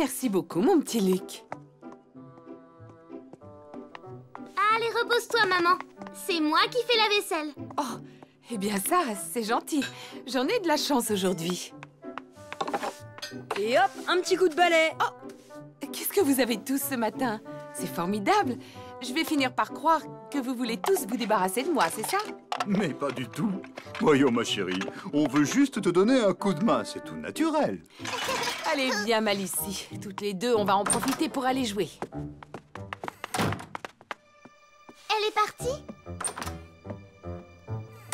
Merci beaucoup, mon petit Luc. Allez, repose-toi, maman. C'est moi qui fais la vaisselle. Oh, eh bien ça, c'est gentil. J'en ai de la chance aujourd'hui. Et hop, un petit coup de balai. Oh, qu'est-ce que vous avez tous ce matin? C'est formidable. Je vais finir par croire que vous voulez tous vous débarrasser de moi, c'est ça? Mais pas du tout. Voyons, ma chérie, on veut juste te donner un coup de main, c'est tout naturel. Allez, viens, Malicie. Toutes les deux, on va en profiter pour aller jouer. Elle est partie?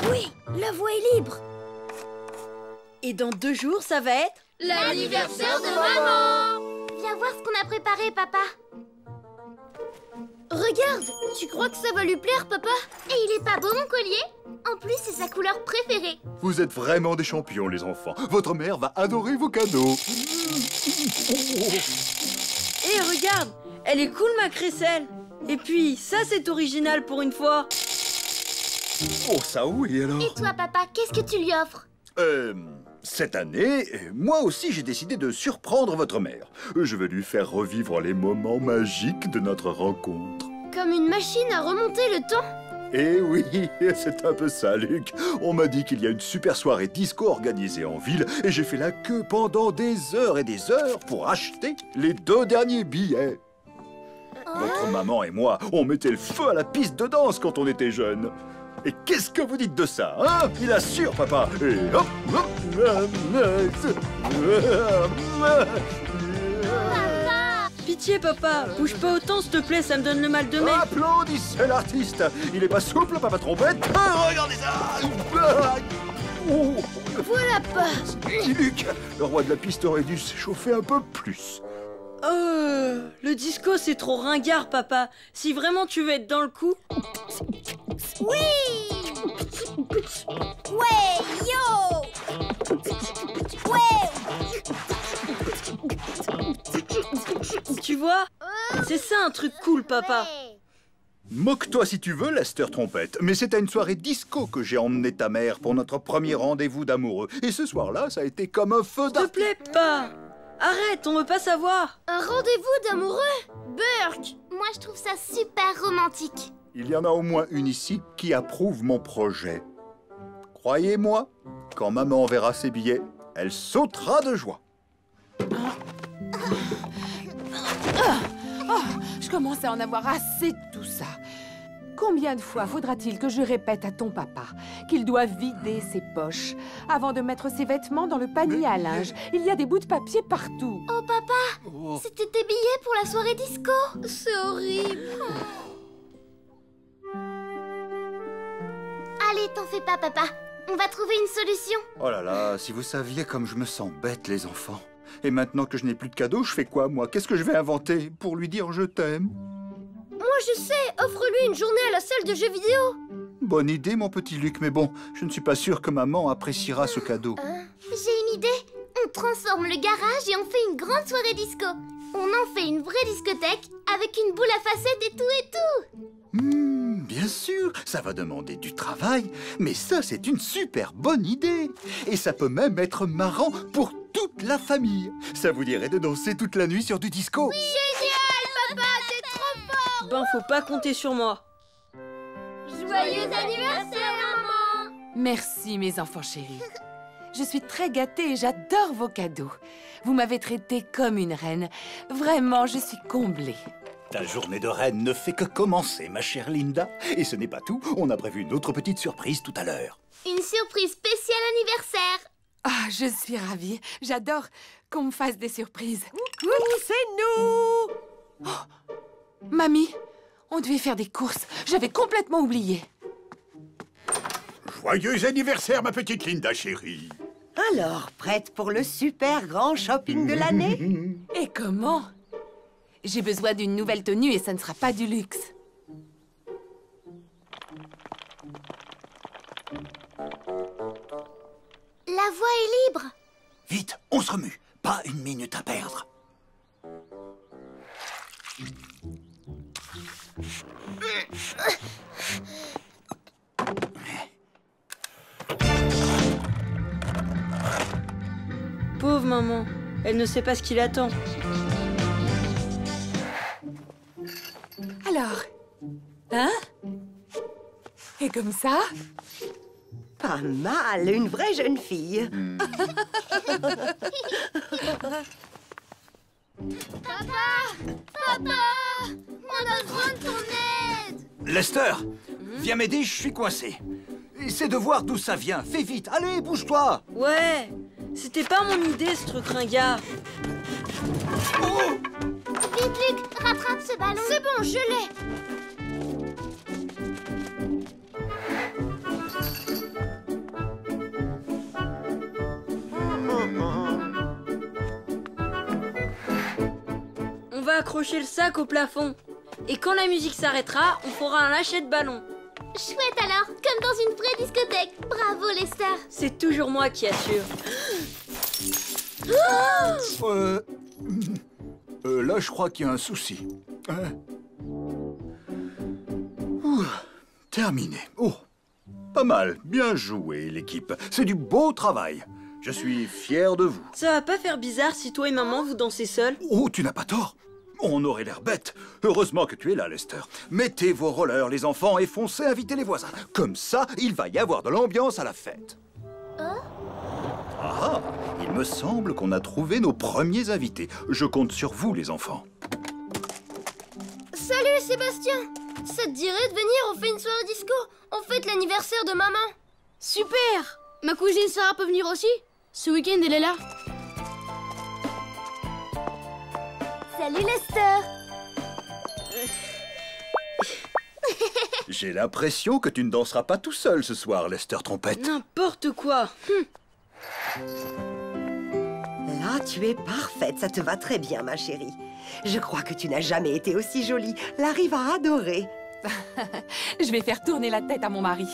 Oui, la voie est libre. Et dans 2 jours, ça va être... L'anniversaire de maman! Viens voir ce qu'on a préparé, papa. Regarde, tu crois que ça va lui plaire, papa? Et il est pas beau, mon collier? En plus, c'est sa couleur préférée. Vous êtes vraiment des champions, les enfants. Votre mère va adorer vos cadeaux. Et regarde, elle est cool, ma crécelle. Et puis, ça, c'est original pour une fois. Oh, ça oui, alors. Et toi, papa, qu'est-ce que tu lui offres? Cette année, moi aussi, j'ai décidé de surprendre votre mère. Je vais lui faire revivre les moments magiques de notre rencontre. Comme une machine à remonter le temps? Eh oui, c'est un peu ça, Luc. On m'a dit qu'il y a une super soirée disco organisée en ville et j'ai fait la queue pendant des heures et des heures pour acheter les 2 derniers billets. Votre maman et moi, on mettait le feu à la piste de danse quand on était jeunes. Et qu'est-ce que vous dites de ça, hein? Il assure, papa. Et hop, hop. Pitié, papa, bouge pas autant, s'il te plaît, ça me donne le mal de mer. Applaudissez l'artiste. Il est pas souple, papa trompette. Regardez ça. Oh. Voilà pas. Luc, le roi de la piste aurait dû s'échauffer un peu plus. Le disco, c'est trop ringard, papa. Si vraiment tu veux être dans le coup... Oui! Ouais, yo! Ouais! Tu vois? C'est ça un truc cool, papa. Ouais. Moque-toi si tu veux, Lester Trompette, mais c'est à une soirée disco que j'ai emmené ta mère pour notre premier rendez-vous d'amoureux. Et ce soir-là, ça a été comme un feu S'il te d'artifice. plaît, pas. Arrête, on veut pas savoir. Un rendez-vous d'amoureux? Burk! Moi, je trouve ça super romantique. Il y en a au moins une ici qui approuve mon projet. Croyez-moi, quand maman verra ses billets, elle sautera de joie. Je commence à en avoir assez de tout ça. Combien de fois faudra-t-il que je répète à ton papa qu'il doit vider ses poches avant de mettre ses vêtements dans le panier à linge? Il y a des bouts de papier partout. Oh, papa! C'était tes billets pour la soirée disco! C'est horrible! Allez, t'en fais pas, papa. On va trouver une solution. Oh là là, si vous saviez comme je me sens bête, les enfants. Et maintenant que je n'ai plus de cadeaux, je fais quoi, moi? Qu'est-ce que je vais inventer pour lui dire je t'aime? Moi, je sais. Offre-lui une journée à la salle de jeux vidéo. Bonne idée, mon petit Luc, mais bon, je ne suis pas sûr que maman appréciera ce cadeau. J'ai une idée. On transforme le garage et on fait une grande soirée disco. On en fait une vraie discothèque avec une boule à facettes et tout. Bien sûr, ça va demander du travail, mais ça, c'est une super bonne idée. Et ça peut même être marrant pour toute la famille. Ça vous dirait de danser toute la nuit sur du disco? Génial, papa, t'es trop fort. Ben, faut pas compter sur moi. Joyeux anniversaire, maman. Merci, mes enfants chéris. Je suis très gâtée et j'adore vos cadeaux. Vous m'avez traitée comme une reine. Vraiment, je suis comblée. Ta journée de reine ne fait que commencer, ma chère Linda. Et ce n'est pas tout, on a prévu une autre petite surprise tout à l'heure. Une surprise spéciale anniversaire. Ah, je suis ravie. J'adore qu'on me fasse des surprises. C'est nous. Mamie, on devait faire des courses. J'avais complètement oublié. Joyeux anniversaire, ma petite Linda chérie. Alors, prête pour le super grand shopping de l'année? Et comment? J'ai besoin d'une nouvelle tenue et ça ne sera pas du luxe. La voie est libre. Vite, on se remue. Pas une minute à perdre. Pauvre maman, elle ne sait pas ce qui l'attend. Alors, hein? Et comme ça? Pas mal, une vraie jeune fille. Papa! Papa! On a besoin de ton aide! Lester, viens m'aider, je suis coincé. Essaie de voir d'où ça vient. Fais vite, allez, bouge-toi. Ouais, c'était pas mon idée ce truc ringard. Vite, Luc, rattrape ce ballon. C'est bon, je l'ai. On va accrocher le sac au plafond. Et quand la musique s'arrêtera, on fera un lâcher de ballon. Chouette alors, comme dans une vraie discothèque. Bravo, Lester. C'est toujours moi qui assure. Là, je crois qu'il y a un souci. Ouh, terminé. Oh, pas mal. Bien joué, l'équipe. C'est du beau travail. Je suis fier de vous. Ça va pas faire bizarre si toi et maman vous dansez seuls? Oh, tu n'as pas tort. On aurait l'air bête. Heureusement que tu es là, Lester. Mettez vos rollers, les enfants, et foncez inviter les voisins. Comme ça, il va y avoir de l'ambiance à la fête. Ah, il me semble qu'on a trouvé nos premiers invités. Je compte sur vous, les enfants. Salut, Sébastien. Ça te dirait de venir, on fait une soirée disco. On fête l'anniversaire de maman. Super! Ma cousine Sarah peut venir aussi? Ce week-end, elle est là. Salut, Lester. J'ai l'impression que tu ne danseras pas tout seul ce soir, Lester Trompette. N'importe quoi. Là, tu es parfaite, ça te va très bien, ma chérie. Je crois que tu n'as jamais été aussi jolie. Larry va adorer. Je vais faire tourner la tête à mon mari.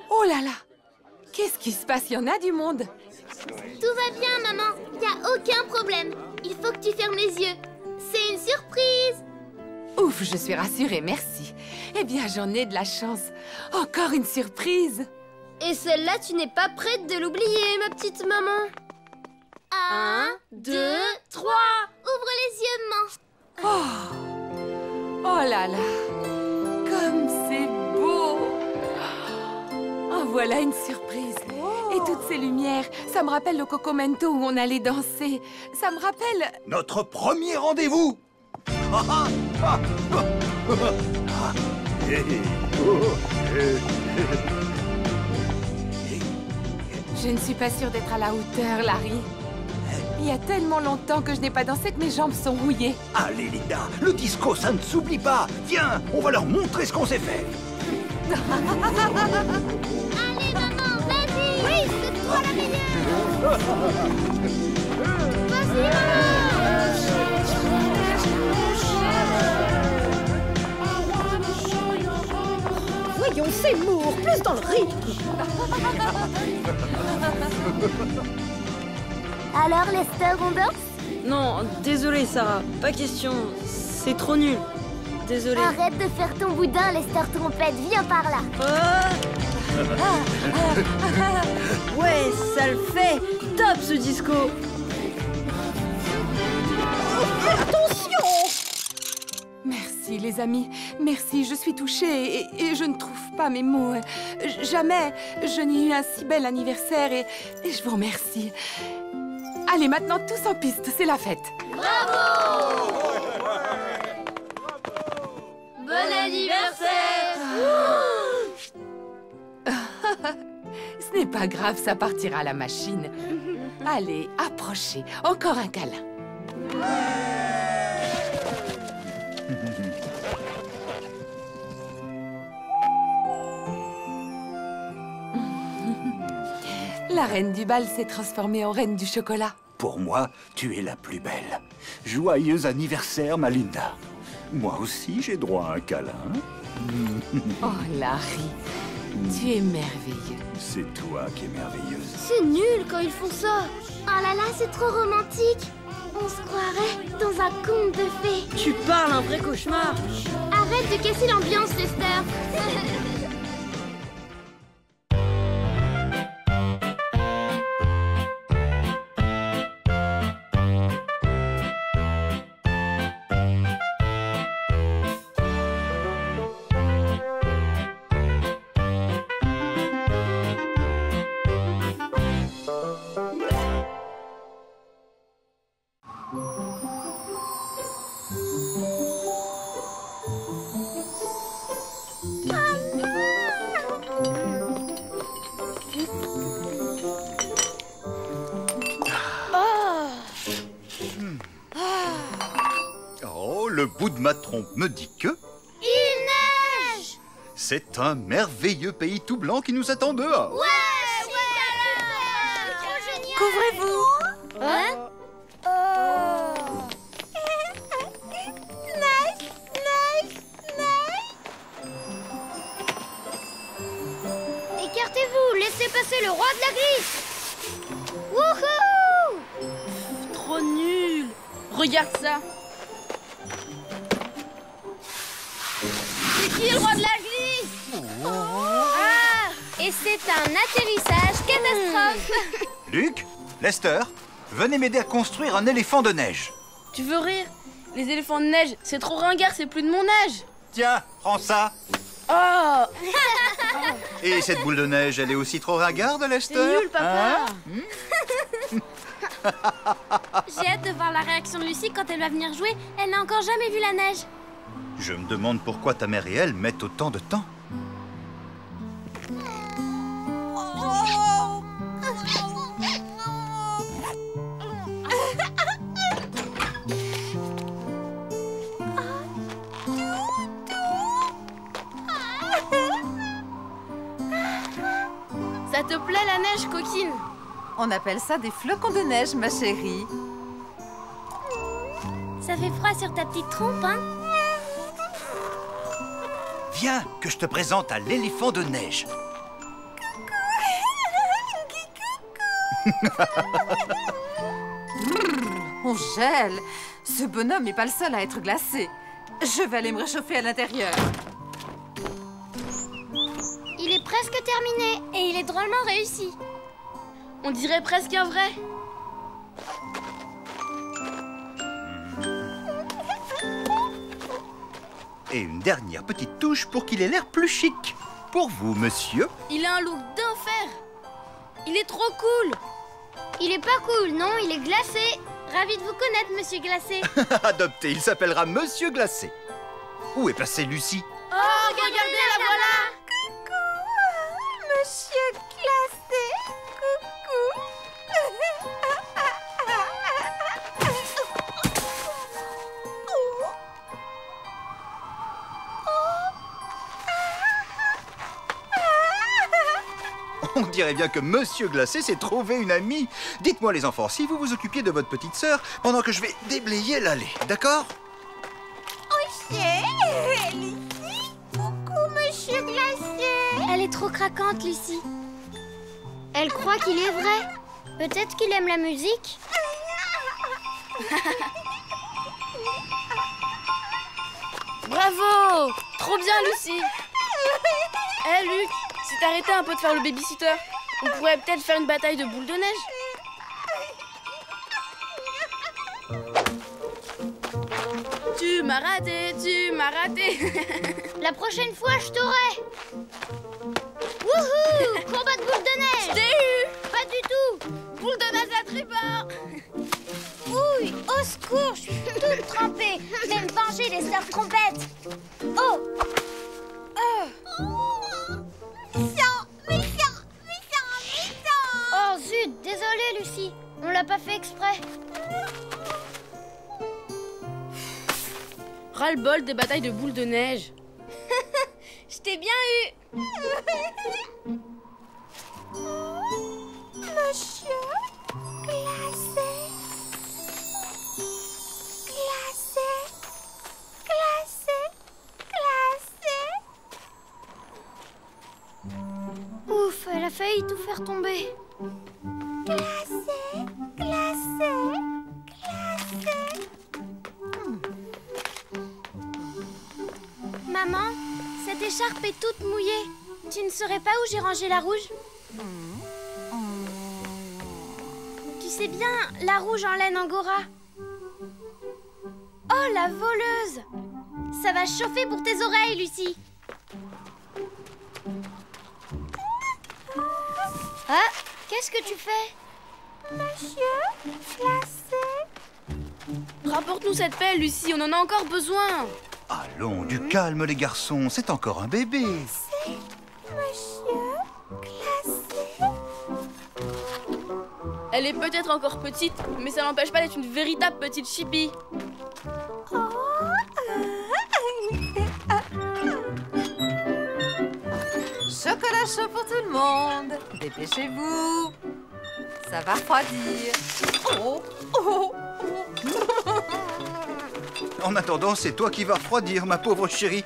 Oh là là! Qu'est-ce qui se passe? Il y en a du monde. Tout va bien, maman. Y a aucun problème. Il faut que tu fermes les yeux. C'est une surprise. Ouf, je suis rassurée, merci. Eh bien, j'en ai de la chance. Encore une surprise. Et celle-là, tu n'es pas prête de l'oublier, ma petite maman. 1, 2, 3. Ouvre les yeux, maman. Oh là là! Comme c'est beau! Oh, voilà une surprise. Et toutes ces lumières, ça me rappelle le Cocomento où on allait danser. Ça me rappelle... Notre premier rendez-vous. Je ne suis pas sûre d'être à la hauteur, Larry. Il y a tellement longtemps que je n'ai pas dansé que mes jambes sont rouillées. Allez, Linda, le disco, ça ne s'oublie pas. Viens, on va leur montrer ce qu'on sait faire. Allez, maman, vas-y. Oui, c'est toi la meilleure. Vas-y, maman. Voyons, Seymour, plus dans le rythme. Alors, Lester, on danse? Non, désolé Sarah, pas question. C'est trop nul. Désolé. Arrête de faire ton boudin, Lester Trompette. Viens par là. Ouais, ça le fait. Top ce disco. Merci, les amis. Merci, je suis touchée et je ne trouve pas mes mots. Jamais je n'ai eu un si bel anniversaire et je vous remercie. Allez, maintenant, tous en piste, c'est la fête. Bon anniversaire. Ce n'est pas grave, ça partira à la machine. Allez, approchez. Encore un câlin. La reine du bal s'est transformée en reine du chocolat. Pour moi, tu es la plus belle. Joyeux anniversaire, ma Linda. Moi aussi, j'ai droit à un câlin. Oh, Larry, tu es merveilleux. C'est toi qui es merveilleuse. C'est nul quand ils font ça. Oh là là, c'est trop romantique. On se croirait dans un conte de fées. Tu parles un vrai cauchemar. Arrête de casser l'ambiance, Lester. Oh, le bout de ma trompe me dit que... Il neige! C'est un merveilleux pays tout blanc qui nous attend dehors. Ouais, c'est trop génial! Couvrez-vous. Hein? Écartez-vous, laissez passer le roi de la glisse! Wouhou! Trop nul. Regarde ça. C'est qui le roi de la glisse? Ah! Et c'est un atterrissage catastrophe! Luc, Lester, venez m'aider à construire un éléphant de neige. Tu veux rire? Les éléphants de neige, c'est trop ringard, c'est plus de mon âge. Tiens, prends ça. Oh! Et cette boule de neige, elle est aussi trop ringarde, Lester? C'est nul, papa. J'ai hâte de voir la réaction de Lucie quand elle va venir jouer. Elle n'a encore jamais vu la neige. Je me demande pourquoi ta mère et elle mettent autant de temps. Ça te plaît la neige, coquine? On appelle ça des flocons de neige, ma chérie. Ça fait froid sur ta petite trompe, hein? Viens, que je te présente à l'éléphant de neige. On gèle. Ce bonhomme n'est pas le seul à être glacé. Je vais aller me réchauffer à l'intérieur. Il est presque terminé et il est drôlement réussi. On dirait presque un vrai. Et une dernière petite touche pour qu'il ait l'air plus chic. Pour vous, monsieur. Il a un look d'enfer. Il est trop cool. Il est pas cool, non, il est glacé. Ravi de vous connaître, monsieur glacé. Adopté, il s'appellera Monsieur Glacé. Où est passée Lucie? Oh, regardez, la voilà. Monsieur glacé, coucou. On dirait bien que Monsieur Glacé s'est trouvé une amie. Dites-moi les enfants, si vous vous occupiez de votre petite sœur pendant que je vais déblayer l'allée, d'accord? Coucou, monsieur glacé. Elle est trop craquante, Lucie. Elle croit qu'il est vrai. Peut-être qu'il aime la musique. Bravo. Trop bien, Lucie. Eh, Luc, si t'arrêtais un peu de faire le babysitter, on pourrait peut-être faire une bataille de boules de neige. Tu m'as raté, tu m'as raté. La prochaine fois, je t'aurai. Wouhou! Combat de boules de neige. Je t'ai eu. Pas du tout. Boule de neige à tribord. Ouille, au secours, je suis toute trempée. Je vais me venger des sœurs trompettes. Oh! Oh zut, désolée Lucie, on l'a pas fait exprès. Ras-le-bol des batailles de boules de neige. Je t'ai bien eu. Monsieur glacé. Glacé. Glacé. Glacé. Ouf, elle a failli tout faire tomber. Glacé. Glacé. Glacé. Maman, cette écharpe est toute mouillée. Tu ne saurais pas où j'ai rangé la rouge? Tu sais bien, la rouge en laine angora. Oh, la voleuse! Ça va chauffer pour tes oreilles, Lucie. Ah, qu'est-ce que tu fais? Monsieur glacé. Apporte-nous cette pelle, Lucie, on en a encore besoin. Allons, du calme les garçons, c'est encore un bébé. Elle est peut-être encore petite, mais ça n'empêche pas d'être une véritable petite chipie. Chocolat chaud pour tout le monde. Dépêchez-vous. Ça va refroidir. Oh, oh, oh. En attendant, c'est toi qui vas refroidir, ma pauvre chérie.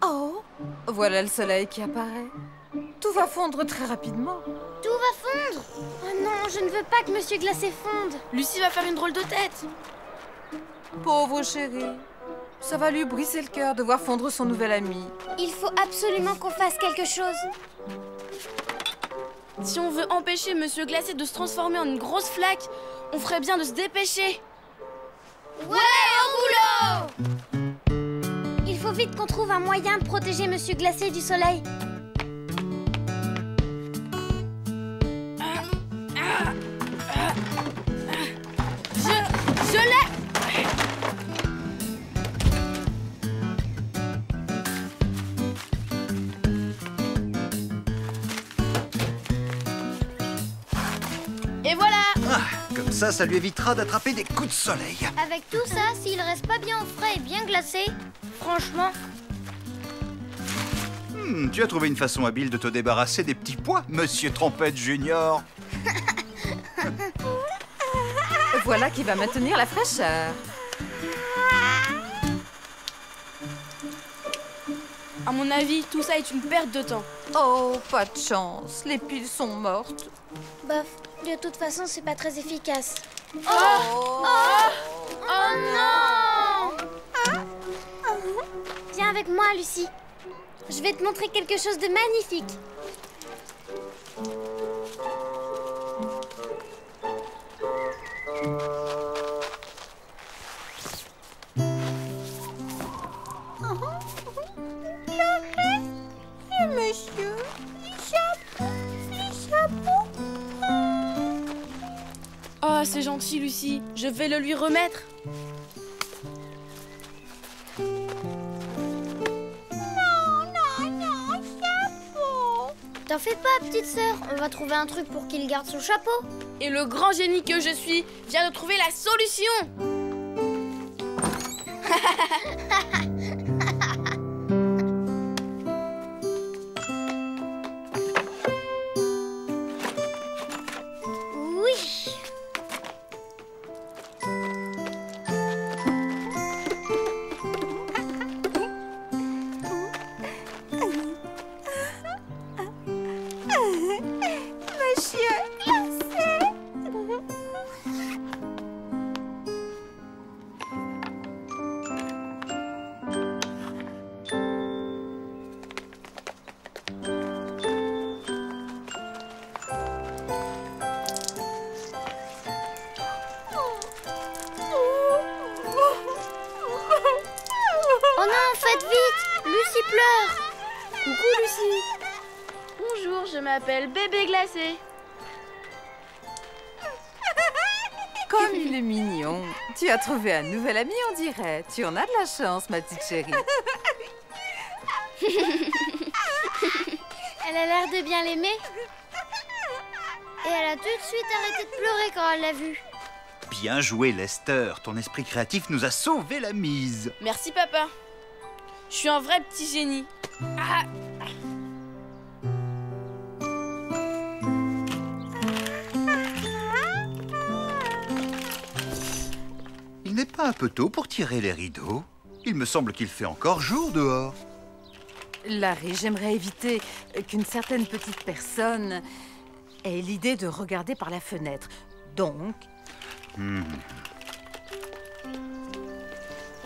Oh, voilà le soleil qui apparaît. Tout va fondre très rapidement. Tout va fondre. Oh non, je ne veux pas que Monsieur Glacé fonde. Lucie va faire une drôle de tête. Pauvre chérie. Ça va lui briser le cœur de voir fondre son nouvel ami. Il faut absolument qu'on fasse quelque chose. Si on veut empêcher Monsieur Glacé de se transformer en une grosse flaque, on ferait bien de se dépêcher. Ouais, au boulot! Il faut vite qu'on trouve un moyen de protéger Monsieur Glacé du soleil. Je l'ai! Et voilà! Comme ça lui évitera d'attraper des coups de soleil. Avec tout ça, s'il reste pas bien au frais et bien glacé, franchement... Tu as trouvé une façon habile de te débarrasser des petits pois, Monsieur Trompette Junior. Voilà qui va maintenir la fraîcheur. À mon avis, tout ça est une perte de temps. Oh, pas de chance. Les piles sont mortes. Bof, de toute façon, c'est pas très efficace. Oh non! Viens avec moi, Lucie. Je vais te montrer quelque chose de magnifique. Monsieur, les chapeaux. Oh, c'est gentil, Lucie. Je vais le lui remettre. T'en fais pas, petite sœur. On va trouver un truc pour qu'il garde son chapeau. Et le grand génie que je suis vient de trouver la solution. Oui. Oh non, faites vite! Lucie pleure! Coucou, Lucie. Bonjour, je m'appelle Bébé Glacé. Comme il est mignon. Tu as trouvé un nouvel ami, on dirait. Tu en as de la chance, ma petite chérie. Elle a l'air de bien l'aimer. Et elle a tout de suite arrêté de pleurer quand elle l'a vu. Bien joué, Lester. Ton esprit créatif nous a sauvé la mise. Merci, papa. Je suis un vrai petit génie. Ah. Il n'est pas un peu tôt pour tirer les rideaux? Il me semble qu'il fait encore jour dehors. Larry, j'aimerais éviter qu'une certaine petite personne ait l'idée de regarder par la fenêtre. Donc...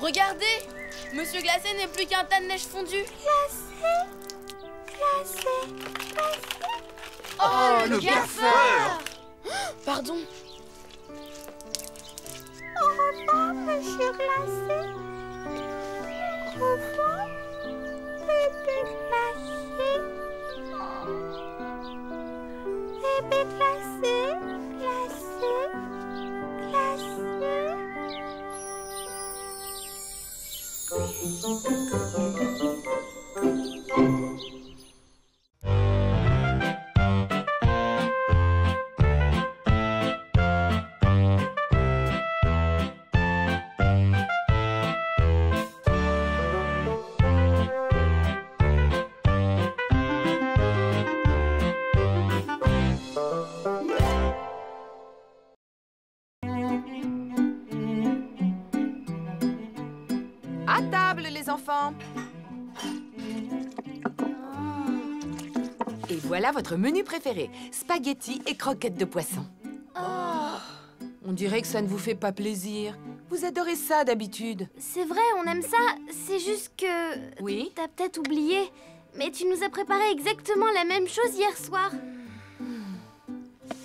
Regardez, Monsieur Glacé n'est plus qu'un tas de neige fondue. Glacé. Oh, le gaffeur! Pardon. Au revoir, Monsieur Glacé. Au revoir, bébé glacé. Bébé glacé, glacé. table, les enfants. Et voilà votre menu préféré. Spaghettis et croquettes de poisson. On dirait que ça ne vous fait pas plaisir. Vous adorez ça d'habitude. C'est vrai, on aime ça. C'est juste que... Oui? T'as peut-être oublié, mais tu nous as préparé exactement la même chose hier soir.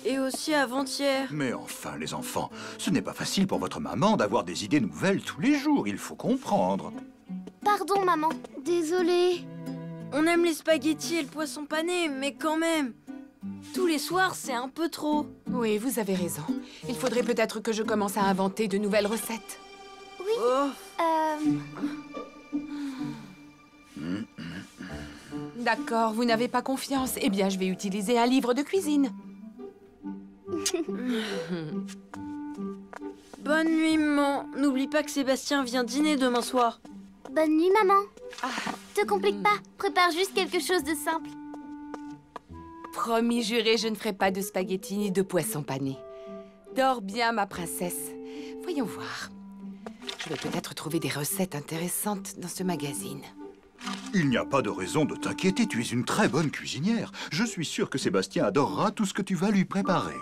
Et aussi avant-hier. Mais enfin, les enfants, ce n'est pas facile pour votre maman d'avoir des idées nouvelles tous les jours, il faut comprendre. Pardon, maman. Désolée. On aime les spaghettis et le poisson pané, mais quand même. Tous les soirs, c'est un peu trop. Oui, vous avez raison. Il faudrait peut-être que je commence à inventer de nouvelles recettes. Oui. Oh. D'accord, vous n'avez pas confiance. Eh bien, je vais utiliser un livre de cuisine. Bonne nuit, maman. N'oublie pas que Sébastien vient dîner demain soir. Bonne nuit, maman. Te complique pas. Prépare juste quelque chose de simple. Promis juré, je ne ferai pas de spaghettis ni de poisson pané. Dors bien, ma princesse. Voyons voir. Je vais peut-être trouver des recettes intéressantes dans ce magazine. Il n'y a pas de raison de t'inquiéter, tu es une très bonne cuisinière. Je suis sûr que Sébastien adorera tout ce que tu vas lui préparer.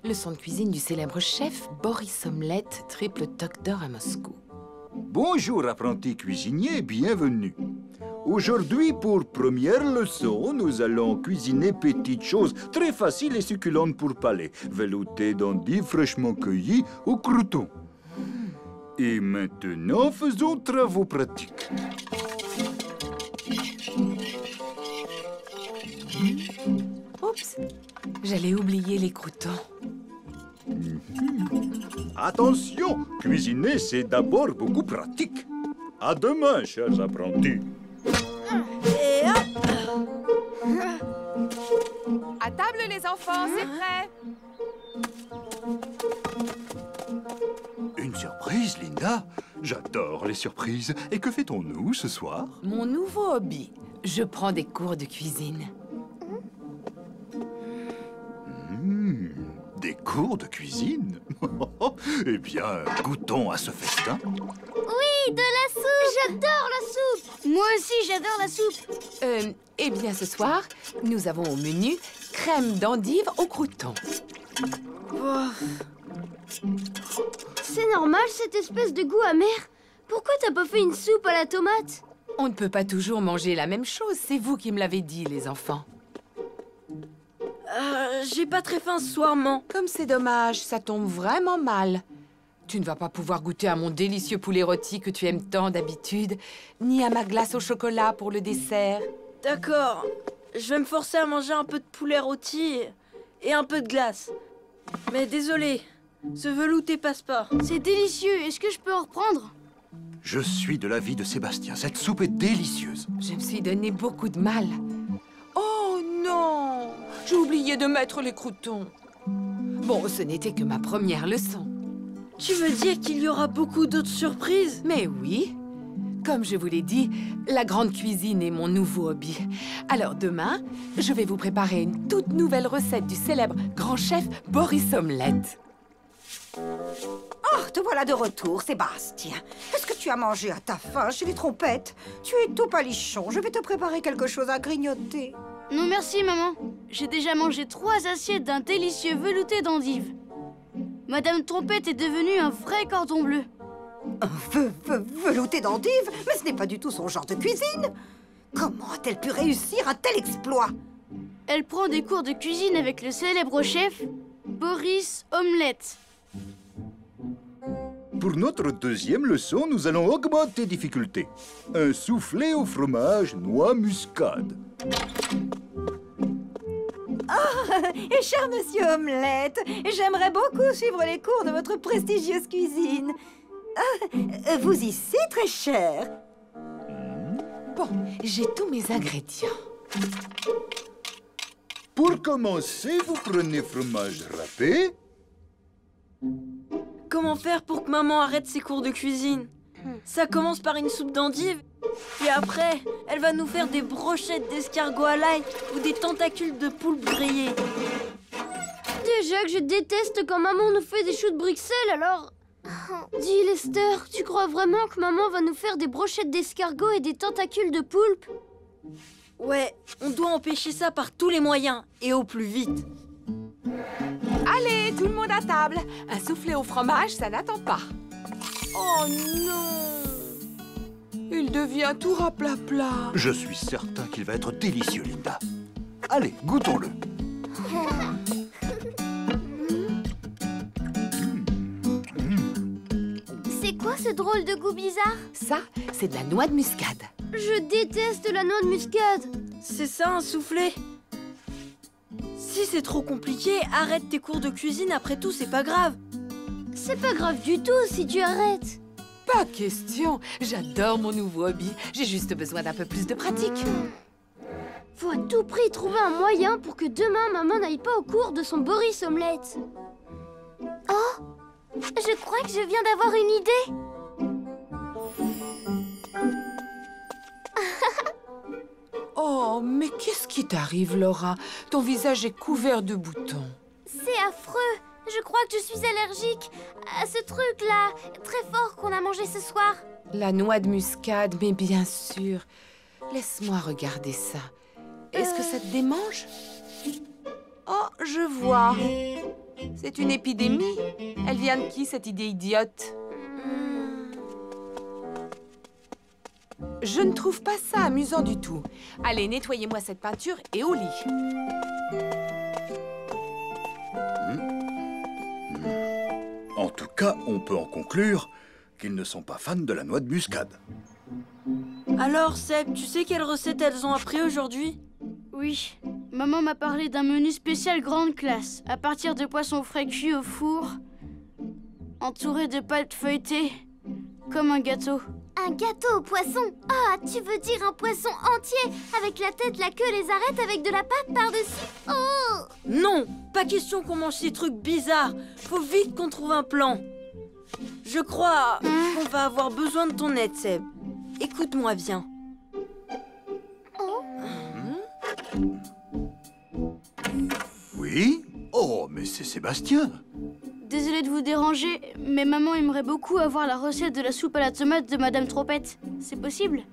Leçon de cuisine du célèbre chef Boris Omelette, triple toque d'or à Moscou. Bonjour, apprenti cuisinier, bienvenue. Aujourd'hui, pour première leçon, nous allons cuisiner petites choses très faciles et succulentes pour palais. Velouté d'endives fraîchement cueillies au crouton. Et maintenant, faisons travaux pratiques. Oups, j'allais oublier les croûtons. Attention, cuisiner, c'est d'abord beaucoup pratique. À demain, chers apprentis. Et hop! À table, les enfants, c'est prêt. Une surprise, Linda? J'adore les surprises. Et que fait-on-nous ce soir? Mon nouveau hobby. Je prends des cours de cuisine. Des cours de cuisine? Eh bien, goûtons à ce festin. Oui, de la soupe. J'adore la soupe. Moi aussi, j'adore la soupe. Eh bien, ce soir, nous avons au menu crème d'endive au crouton. C'est normal, cette espèce de goût amer. Pourquoi t'as pas fait une soupe à la tomate? On ne peut pas toujours manger la même chose. C'est vous qui me l'avez dit, les enfants. J'ai pas très faim ce soir, maman. Comme c'est dommage, ça tombe vraiment mal. Tu ne vas pas pouvoir goûter à mon délicieux poulet rôti que tu aimes tant d'habitude, ni à ma glace au chocolat pour le dessert. D'accord. Je vais me forcer à manger un peu de poulet rôti et un peu de glace. Mais désolé, ce velouté passe pas. C'est délicieux. Est-ce que je peux en reprendre? Je suis de l'avis de Sébastien. Cette soupe est délicieuse. Je me suis donné beaucoup de mal. Oh non! J'ai oublié de mettre les croûtons. Bon, ce n'était que ma première leçon. Tu veux dire qu'il y aura beaucoup d'autres surprises? Mais oui. Comme je vous l'ai dit, la grande cuisine est mon nouveau hobby. Alors demain, je vais vous préparer une toute nouvelle recette du célèbre grand chef Boris Omelette. Oh, te voilà de retour, Sébastien. Est-ce que tu as mangé à ta faim chez les trompettes? Tu es tout palichon. Je vais te préparer quelque chose à grignoter. Non merci, maman. J'ai déjà mangé 3 assiettes d'un délicieux velouté d'endives. Madame Trompette est devenue un vrai cordon bleu. Un velouté d'endives? Mais ce n'est pas du tout son genre de cuisine. Comment a-t-elle pu réussir un tel exploit? Elle prend des cours de cuisine avec le célèbre chef Boris Omelette. Pour notre deuxième leçon, nous allons augmenter difficulté. Un soufflé au fromage noix muscade. Et cher monsieur Omelette, j'aimerais beaucoup suivre les cours de votre prestigieuse cuisine. Vous ici, très cher. Bon, j'ai tous mes ingrédients. Pour commencer, vous prenez fromage râpé. Comment faire pour que maman arrête ses cours de cuisine? Ça commence par une soupe d'endives, puis après, elle va nous faire des brochettes d'escargot à l'ail ou des tentacules de poulpe grillées. Déjà que je déteste quand maman nous fait des choux de Bruxelles, alors... Dis, Lester, tu crois vraiment que maman va nous faire des brochettes d'escargot et des tentacules de poulpe? Ouais, on doit empêcher ça par tous les moyens, et au plus vite. Allez, tout le monde à table. Un soufflé au fromage, ça n'attend pas. Oh non! Il devient tout raplapla. Je suis certain qu'il va être délicieux, Linda. Allez, goûtons-le. C'est quoi ce drôle de goût bizarre? Ça, c'est de la noix de muscade. Je déteste la noix de muscade. C'est ça, un soufflé? Si c'est trop compliqué, arrête tes cours de cuisine, après tout, c'est pas grave. C'est pas grave du tout si tu arrêtes. Pas question. J'adore mon nouveau hobby. J'ai juste besoin d'un peu plus de pratique. Faut à tout prix trouver un moyen pour que demain, maman n'aille pas au cours de son Boris omelette. Oh! Je crois que je viens d'avoir une idée. Oh, mais qu'est-ce qui t'arrive, Laura? Ton visage est couvert de boutons. C'est affreux. Je crois que je suis allergique à ce truc-là, très fort qu'on a mangé ce soir. La noix de muscade, mais bien sûr. Laisse-moi regarder ça. Est-ce que ça te démange? Oh, je vois. C'est une épidémie. Elle vient de qui, cette idée idiote? Je ne trouve pas ça amusant du tout. Allez, nettoyez-moi cette peinture et au lit. En tout cas, on peut en conclure qu'ils ne sont pas fans de la noix de muscade. Alors, Seb, tu sais quelle recette elles ont appris aujourd'hui? Oui, maman m'a parlé d'un menu spécial grande classe, à partir de poissons frais cuits au four, entouré de pâte feuilletée, comme un gâteau. Un gâteau au poisson? Ah, tu veux dire un poisson entier, avec la tête, la queue, les arêtes, avec de la pâte par-dessus? Oh! Non, pas question qu'on mange ces trucs bizarres. Faut vite qu'on trouve un plan. Je crois qu'on va avoir besoin de ton aide, Seb. Écoute-moi bien. Oui? Oh, mais c'est Sébastien. Désolée de vous déranger, mais maman aimerait beaucoup avoir la recette de la soupe à la tomate de Madame Trompette. C'est possible?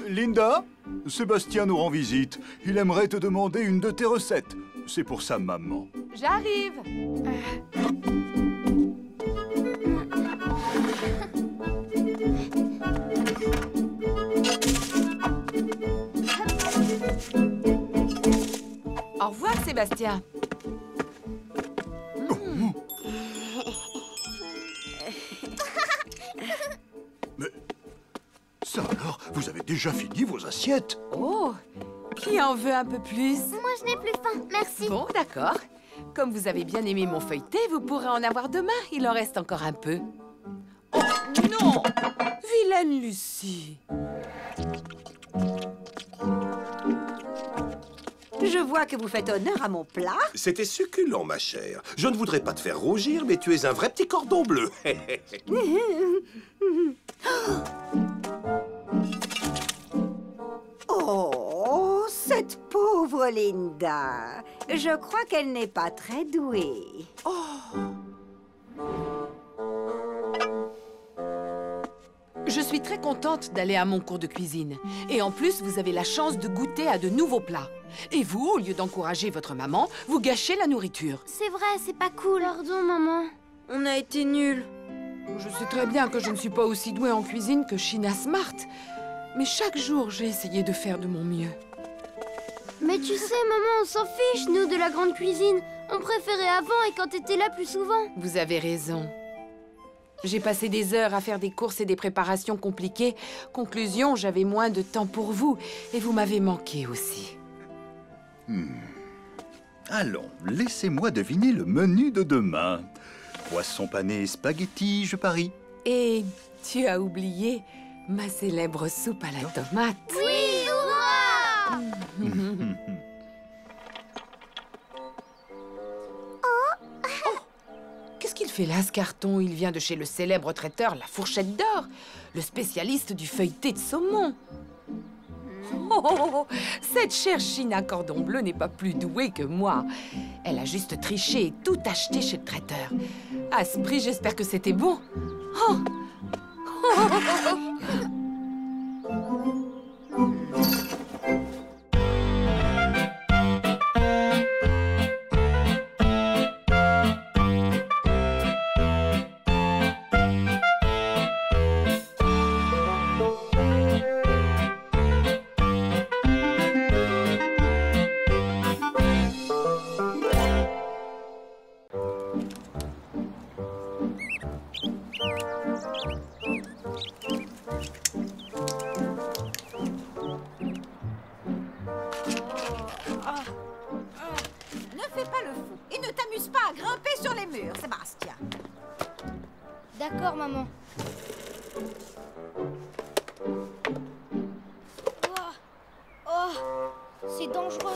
Linda, Sébastien nous rend visite. Il aimerait te demander une de tes recettes. C'est pour sa maman. J'arrive. Au revoir, Sébastien. Mais ça alors, vous avez déjà fini vos assiettes? Oh, qui en veut un peu plus? Moi, je n'ai plus faim, merci. Bon, d'accord. Comme vous avez bien aimé mon feuilleté, vous pourrez en avoir demain. Il en reste encore un peu. Oh, non! Vilaine Lucie! Je vois que vous faites honneur à mon plat. C'était succulent, ma chère. Je ne voudrais pas te faire rougir, mais tu es un vrai petit cordon bleu. Oh, cette pauvre Linda. Je crois qu'elle n'est pas très douée. Je suis très contente d'aller à mon cours de cuisine. Et en plus, vous avez la chance de goûter à de nouveaux plats. Et vous, au lieu d'encourager votre maman, vous gâchez la nourriture. C'est vrai, c'est pas cool. Pardon, maman. On a été nuls. Je sais très bien que je ne suis pas aussi douée en cuisine que China Smart. Mais chaque jour, j'ai essayé de faire de mon mieux. Mais tu sais, maman, on s'en fiche, nous, de la grande cuisine. On préférait avant et quand t'étais là plus souvent. Vous avez raison. J'ai passé des heures à faire des courses et des préparations compliquées. Conclusion, j'avais moins de temps pour vous. Et vous m'avez manqué aussi. Allons, laissez-moi deviner le menu de demain. Poisson pané et spaghettis, je parie. Et tu as oublié ma célèbre soupe à la tomate. Oui, hurrah! Qu'est-ce qu'il fait là, ce carton? Il vient de chez le célèbre traiteur La Fourchette d'Or, le spécialiste du feuilleté de saumon. Oh, cette chère China Cordon Bleu n'est pas plus douée que moi. Elle a juste triché et tout acheté chez le traiteur. À ce prix, j'espère que c'était bon. Oh. Ne fais pas le fou et ne t'amuse pas à grimper sur les murs, Sébastien. D'accord, maman. Oh, c'est dangereux.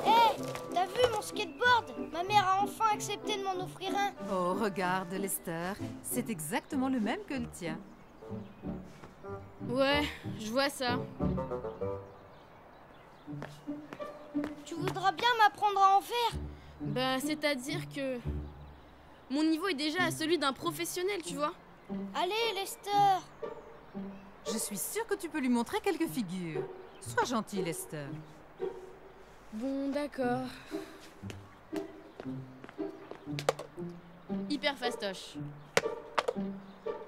Hé, t'as vu mon skateboard? Ma mère a enfin accepté de m'en offrir un. Oh, regarde, Lester. C'est exactement le même que le tien. Ouais, je vois ça. Tu voudras bien m'apprendre à en faire? Bah, c'est-à-dire que... mon niveau est déjà à celui d'un professionnel, tu vois. Allez, Lester. Je suis sûre que tu peux lui montrer quelques figures. Sois gentil, Lester. Bon, d'accord. Hyper fastoche.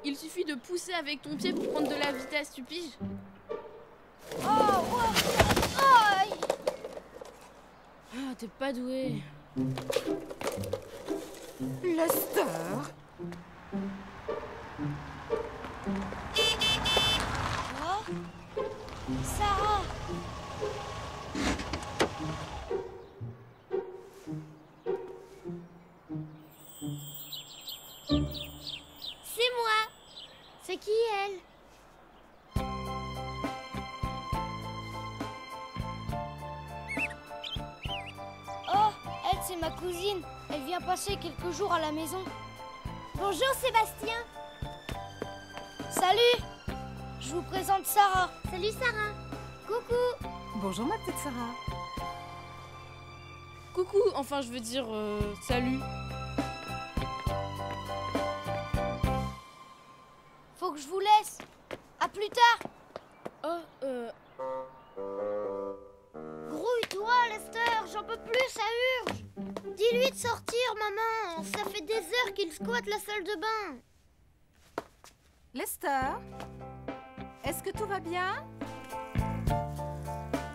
Il suffit de pousser avec ton pied pour prendre de la vitesse, tu piges? Oh, wow. Aïe. Ah, t'es pas doué. Lester! Oh, Sarah. C'est moi. C'est qui elle? Oh, elle c'est ma cousine. Elle vient passer quelques jours à la maison. Bonjour Sébastien. Salut. Je vous présente Sarah. Salut Sarah. Coucou. Bonjour ma petite Sarah. Coucou, enfin je veux dire, salut. Faut que je vous laisse. À plus tard. Oh, Grouille-toi, Lester, j'en peux plus, ça urge. Dis-lui de sortir, maman. Ça fait des heures qu'il squatte la salle de bain. Lester? Est-ce que tout va bien?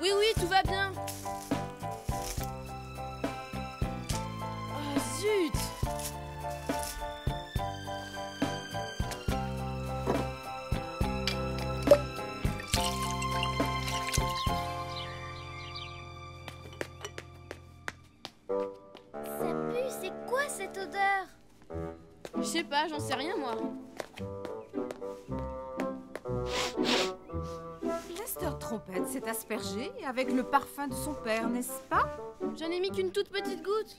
Oui, oui, tout va bien. Oh, zut! Ça pue, c'est quoi cette odeur? Je sais pas, j'en sais rien, moi. Lester Trompette s'est aspergé avec le parfum de son père, n'est-ce pas? J'en ai mis qu'une toute petite goutte.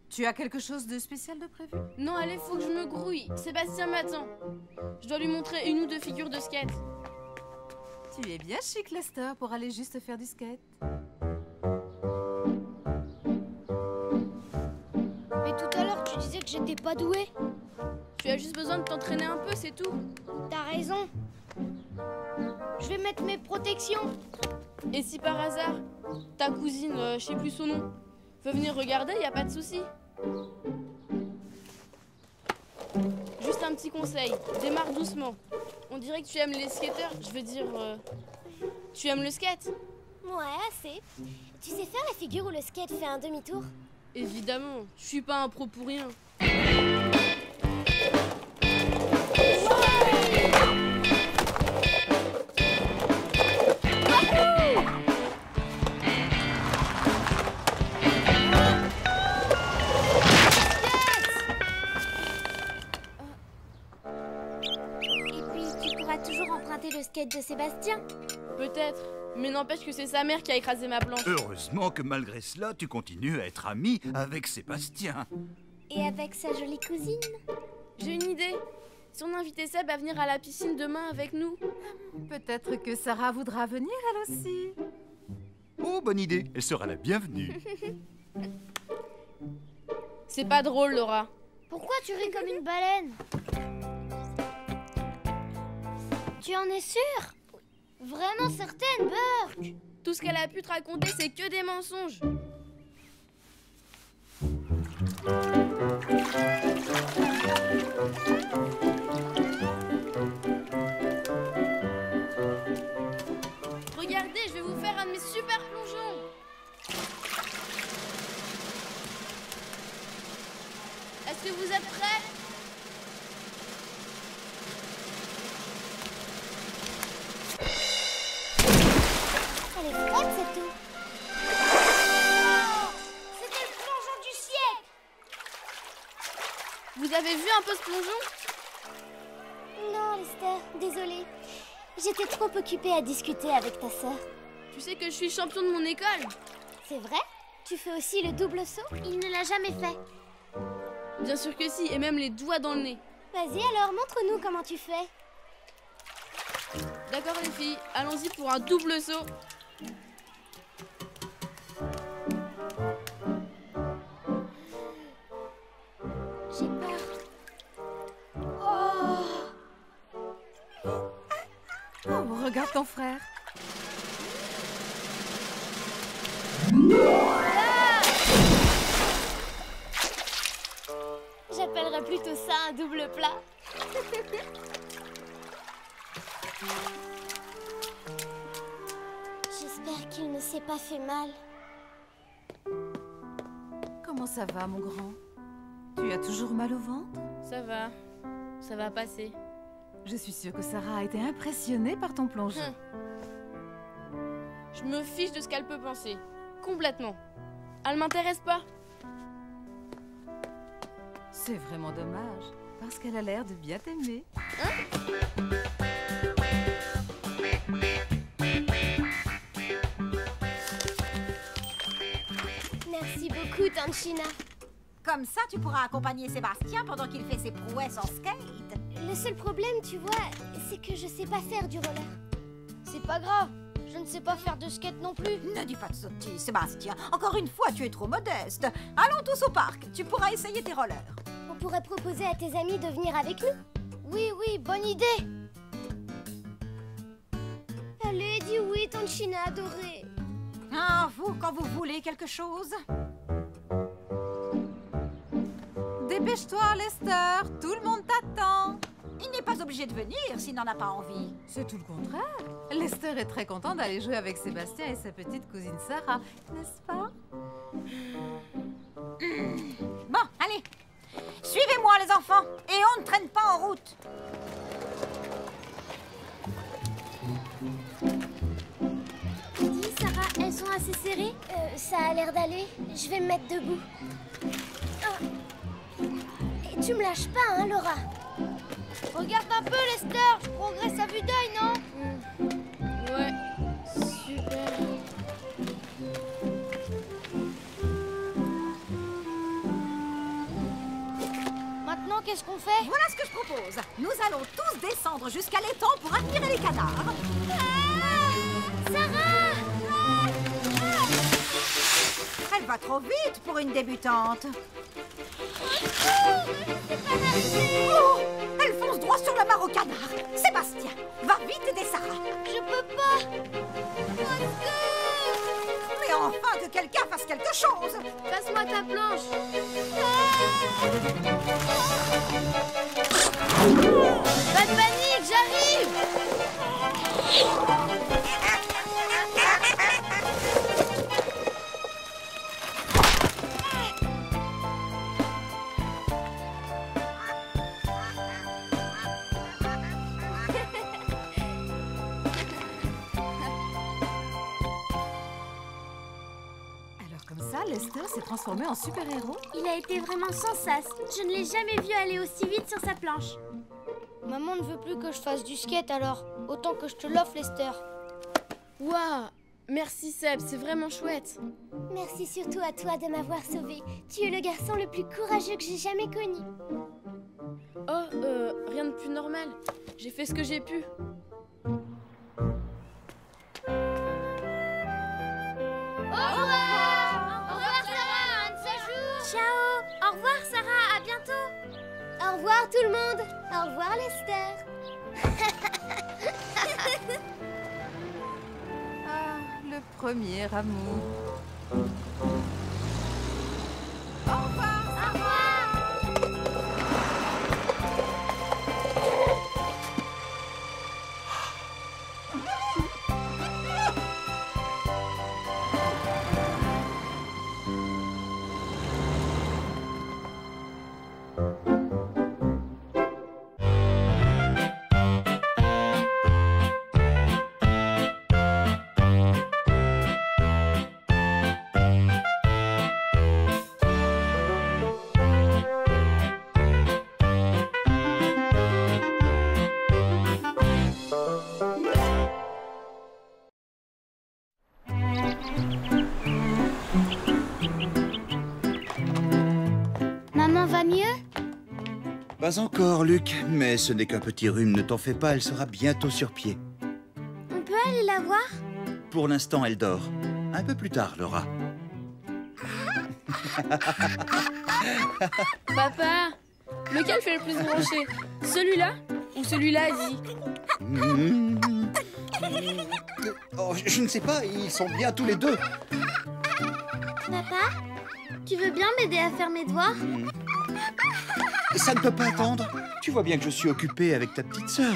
Tu as quelque chose de spécial de prévu? Non, allez, faut que je me grouille. Sébastien m'attend. Je dois lui montrer une ou deux figures de skate. Tu es bien chic, Lester, pour aller juste faire du skate. Mais tout à l'heure, tu disais que j'étais pas douée. Tu as juste besoin de t'entraîner un peu, c'est tout. T'as raison. Je vais mettre mes protections. Et si par hasard, ta cousine, je sais plus son nom, veut venir regarder, y a pas de souci. Juste un petit conseil, démarre doucement. On dirait que tu aimes les skateurs, je veux dire, tu aimes le skate? Ouais, assez. Tu sais faire la figure où le skate fait un demi-tour? Évidemment, je suis pas un pro pour rien. Le skate de Sébastien? Peut-être, mais n'empêche que c'est sa mère qui a écrasé ma planche. Heureusement que malgré cela, tu continues à être ami avec Sébastien. Et avec sa jolie cousine? J'ai une idée. Si on invitait Seb à venir à la piscine demain avec nous? Peut-être que Sarah voudra venir, elle aussi. Oh, bonne idée. Elle sera la bienvenue. C'est pas drôle, Laura. Pourquoi tu ris comme une baleine? Tu en es sûre? Vraiment certaine, Burke? Tout ce qu'elle a pu te raconter, c'est que des mensonges. Regardez, je vais vous faire un de mes super plongeons. Est-ce que vous êtes prêts? Elle est froide, cette eau. C'était le plongeon du siècle. Vous avez vu un peu ce plongeon? Non, Lester, désolée. J'étais trop occupée à discuter avec ta sœur. Tu sais que je suis champion de mon école. C'est vrai? Tu fais aussi le double saut? Il ne l'a jamais fait. Bien sûr que si, et même les doigts dans le nez. Vas-y alors, montre-nous comment tu fais. D'accord les filles, allons-y pour un double saut. J'ai peur. Oh, regarde ton frère. J'appellerais plutôt ça un double plat. J'espère qu'il ne s'est pas fait mal. Comment ça va, mon grand? Tu as toujours mal au ventre? Ça va passer. Je suis sûre que Sarah a été impressionnée par ton plongeon. Je me fiche de ce qu'elle peut penser. Complètement. Elle m'intéresse pas. C'est vraiment dommage, parce qu'elle a l'air de bien t'aimer. Merci beaucoup, Tanchina. Comme ça, tu pourras accompagner Sébastien pendant qu'il fait ses prouesses en skate. Le seul problème, tu vois, c'est que je sais pas faire du roller. C'est pas grave, je ne sais pas faire de skate non plus. Ne dis pas de sottises, Sébastien. Encore une fois, tu es trop modeste. Allons tous au parc. Tu pourras essayer tes rollers. On pourrait proposer à tes amis de venir avec nous. Oui, bonne idée. Allez, dis oui, Tanchina adorée. Ah, vous, quand vous voulez quelque chose. Dépêche-toi, Lester, tout le monde t'attend. Il n'est pas obligé de venir s'il n'en a pas envie. C'est tout le contraire. Lester est très content d'aller jouer avec Sébastien et sa petite cousine Sarah, n'est-ce pas? Bon, allez. Suivez-moi, les enfants, et on ne traîne pas en route. Dis, Sarah, elles sont assez serrées? Ça a l'air d'aller. Je vais me mettre debout. Et tu me lâches pas, hein, Laura? Regarde un peu, Lester, je progresse à vue d'œil, non? Ouais, super. Maintenant, qu'est-ce qu'on fait? Voilà ce que je propose. Nous allons tous descendre jusqu'à l'étang pour admirer les cadavres. Sarah! Elle va trop vite pour une débutante. Oh, elle fonce droit sur la mare au canard. Sébastien, va vite aider Sarah. Je peux pas! Mais enfin que quelqu'un fasse quelque chose. Passe-moi ta planche. Pas de panique, j'arrive! Lester s'est transformé en super-héros? Il a été vraiment sans sas. Je ne l'ai jamais vu aller aussi vite sur sa planche. Maman ne veut plus que je fasse du skate, alors autant que je te l'offre, Lester. Waouh! Merci Seb, c'est vraiment chouette. Merci surtout à toi de m'avoir sauvé. Tu es le garçon le plus courageux que j'ai jamais connu. Oh, Rien de plus normal. J'ai fait ce que j'ai pu. Au revoir Sarah, un de ces jours. Ciao. Au revoir Sarah, à bientôt. Au revoir tout le monde. Au revoir Lester. Ah, le premier amour. Au revoir. Au revoir. Maman va mieux? Pas encore, Luc, mais ce n'est qu'un petit rhume, ne t'en fais pas, elle sera bientôt sur pied. On peut aller la voir? Pour l'instant, elle dort. Un peu plus tard, Laura. Papa, lequel fait le plus broncher? Celui-là ou celui-là, dit? Oh, je ne sais pas, ils sont bien tous les deux. Papa, tu veux bien m'aider à faire mes devoirs? Ça ne peut pas attendre. Tu vois bien que je suis occupé avec ta petite sœur.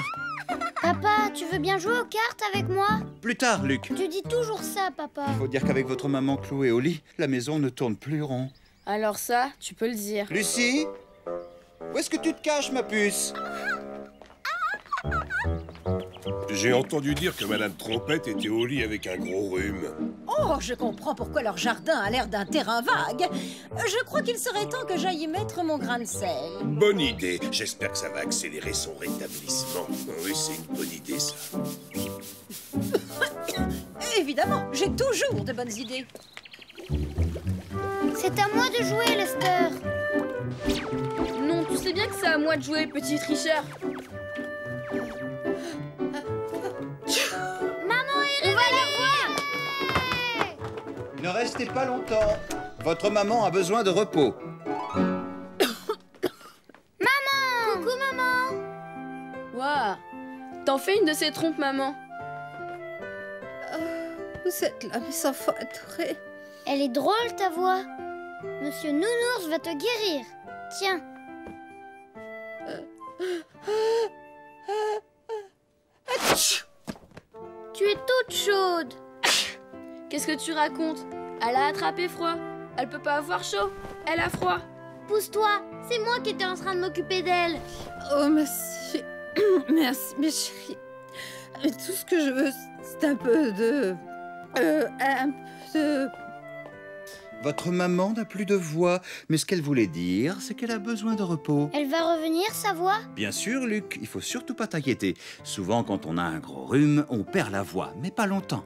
Papa, tu veux bien jouer aux cartes avec moi? Plus tard, Luc. Tu dis toujours ça, papa. Il faut dire qu'avec votre maman clouée au lit, la maison ne tourne plus rond. Alors ça, tu peux le dire. Lucie? Où est-ce que tu te caches, ma puce? J'ai entendu dire que Madame Trompette était au lit avec un gros rhume. Oh, je comprends pourquoi leur jardin a l'air d'un terrain vague. Je crois qu'il serait temps que j'aille y mettre mon grain de sel. Bonne idée. J'espère que ça va accélérer son rétablissement. Oui, c'est une bonne idée, ça. Évidemment, j'ai toujours de bonnes idées. C'est à moi de jouer, Lester. Non, tu sais bien que c'est à moi de jouer, petit tricheur. Maman est réveillée. On va la voir. Ne restez pas longtemps. Votre maman a besoin de repos. Maman. Coucou, maman. Waouh, t'en fais une de ces trompes, maman. Vous êtes là, mes enfants adorés. Elle est drôle, ta voix. Monsieur Nounours va te guérir. Tiens. Tu es toute chaude. Qu'est-ce que tu racontes? Elle a attrapé froid. Elle peut pas avoir chaud. Elle a froid. Pousse-toi. C'est moi qui étais en train de m'occuper d'elle. Oh, merci. Merci, mes chéris. Mais tout ce que je veux, c'est un peu de... un peu de... Votre maman n'a plus de voix, mais ce qu'elle voulait dire, c'est qu'elle a besoin de repos. Elle va revenir, sa voix? Bien sûr, Luc, il faut surtout pas t'inquiéter. Souvent, quand on a un gros rhume, on perd la voix, mais pas longtemps.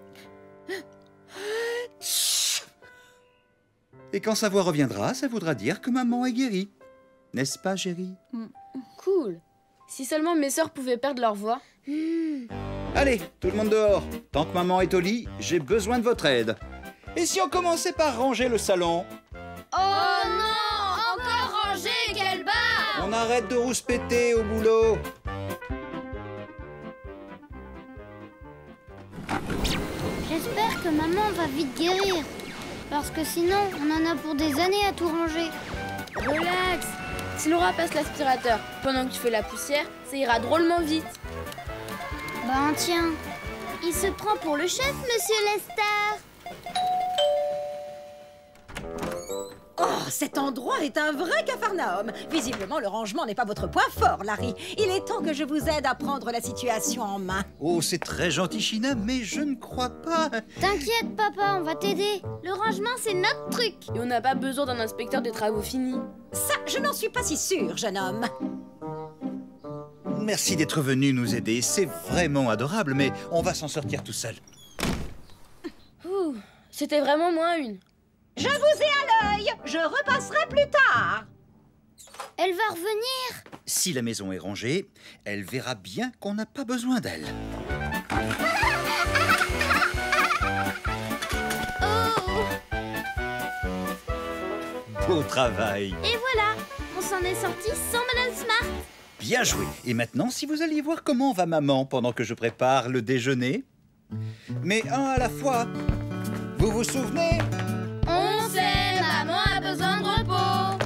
Et quand sa voix reviendra, ça voudra dire que maman est guérie. N'est-ce pas, Géry? Cool. Si seulement mes sœurs pouvaient perdre leur voix. Allez, tout le monde dehors. Tant que maman est au lit, j'ai besoin de votre aide. Et si on commençait par ranger le salon? Oh non! Encore rangé, quelle barre! On arrête de rouspéter au boulot. J'espère que maman va vite guérir. Parce que sinon, on en a pour des années à tout ranger. Relax. Si Laura passe l'aspirateur pendant que tu fais la poussière, ça ira drôlement vite. Ben tiens, il se prend pour le chef, monsieur Lester. Oh, cet endroit est un vrai capharnaüm. Visiblement, le rangement n'est pas votre point fort, Larry. Il est temps que je vous aide à prendre la situation en main. Oh, c'est très gentil, China, mais je ne crois pas. T'inquiète, papa, on va t'aider. Le rangement, c'est notre truc. Et on n'a pas besoin d'un inspecteur des travaux finis. Ça, je n'en suis pas si sûre, jeune homme. Merci d'être venu nous aider. C'est vraiment adorable, mais on va s'en sortir tout seul. Ouh, c'était vraiment moins une. Je vous ai à l'œil. Je repasserai plus tard. Elle va revenir. Si la maison est rangée, elle verra bien qu'on n'a pas besoin d'elle. Beau travail. Et voilà, on s'en est sorti sans Madame Smart. Bien joué. Et maintenant, si vous alliez voir comment va maman pendant que je prépare le déjeuner. Mais un à la fois. Vous vous souvenez? On sait, maman a besoin de repos.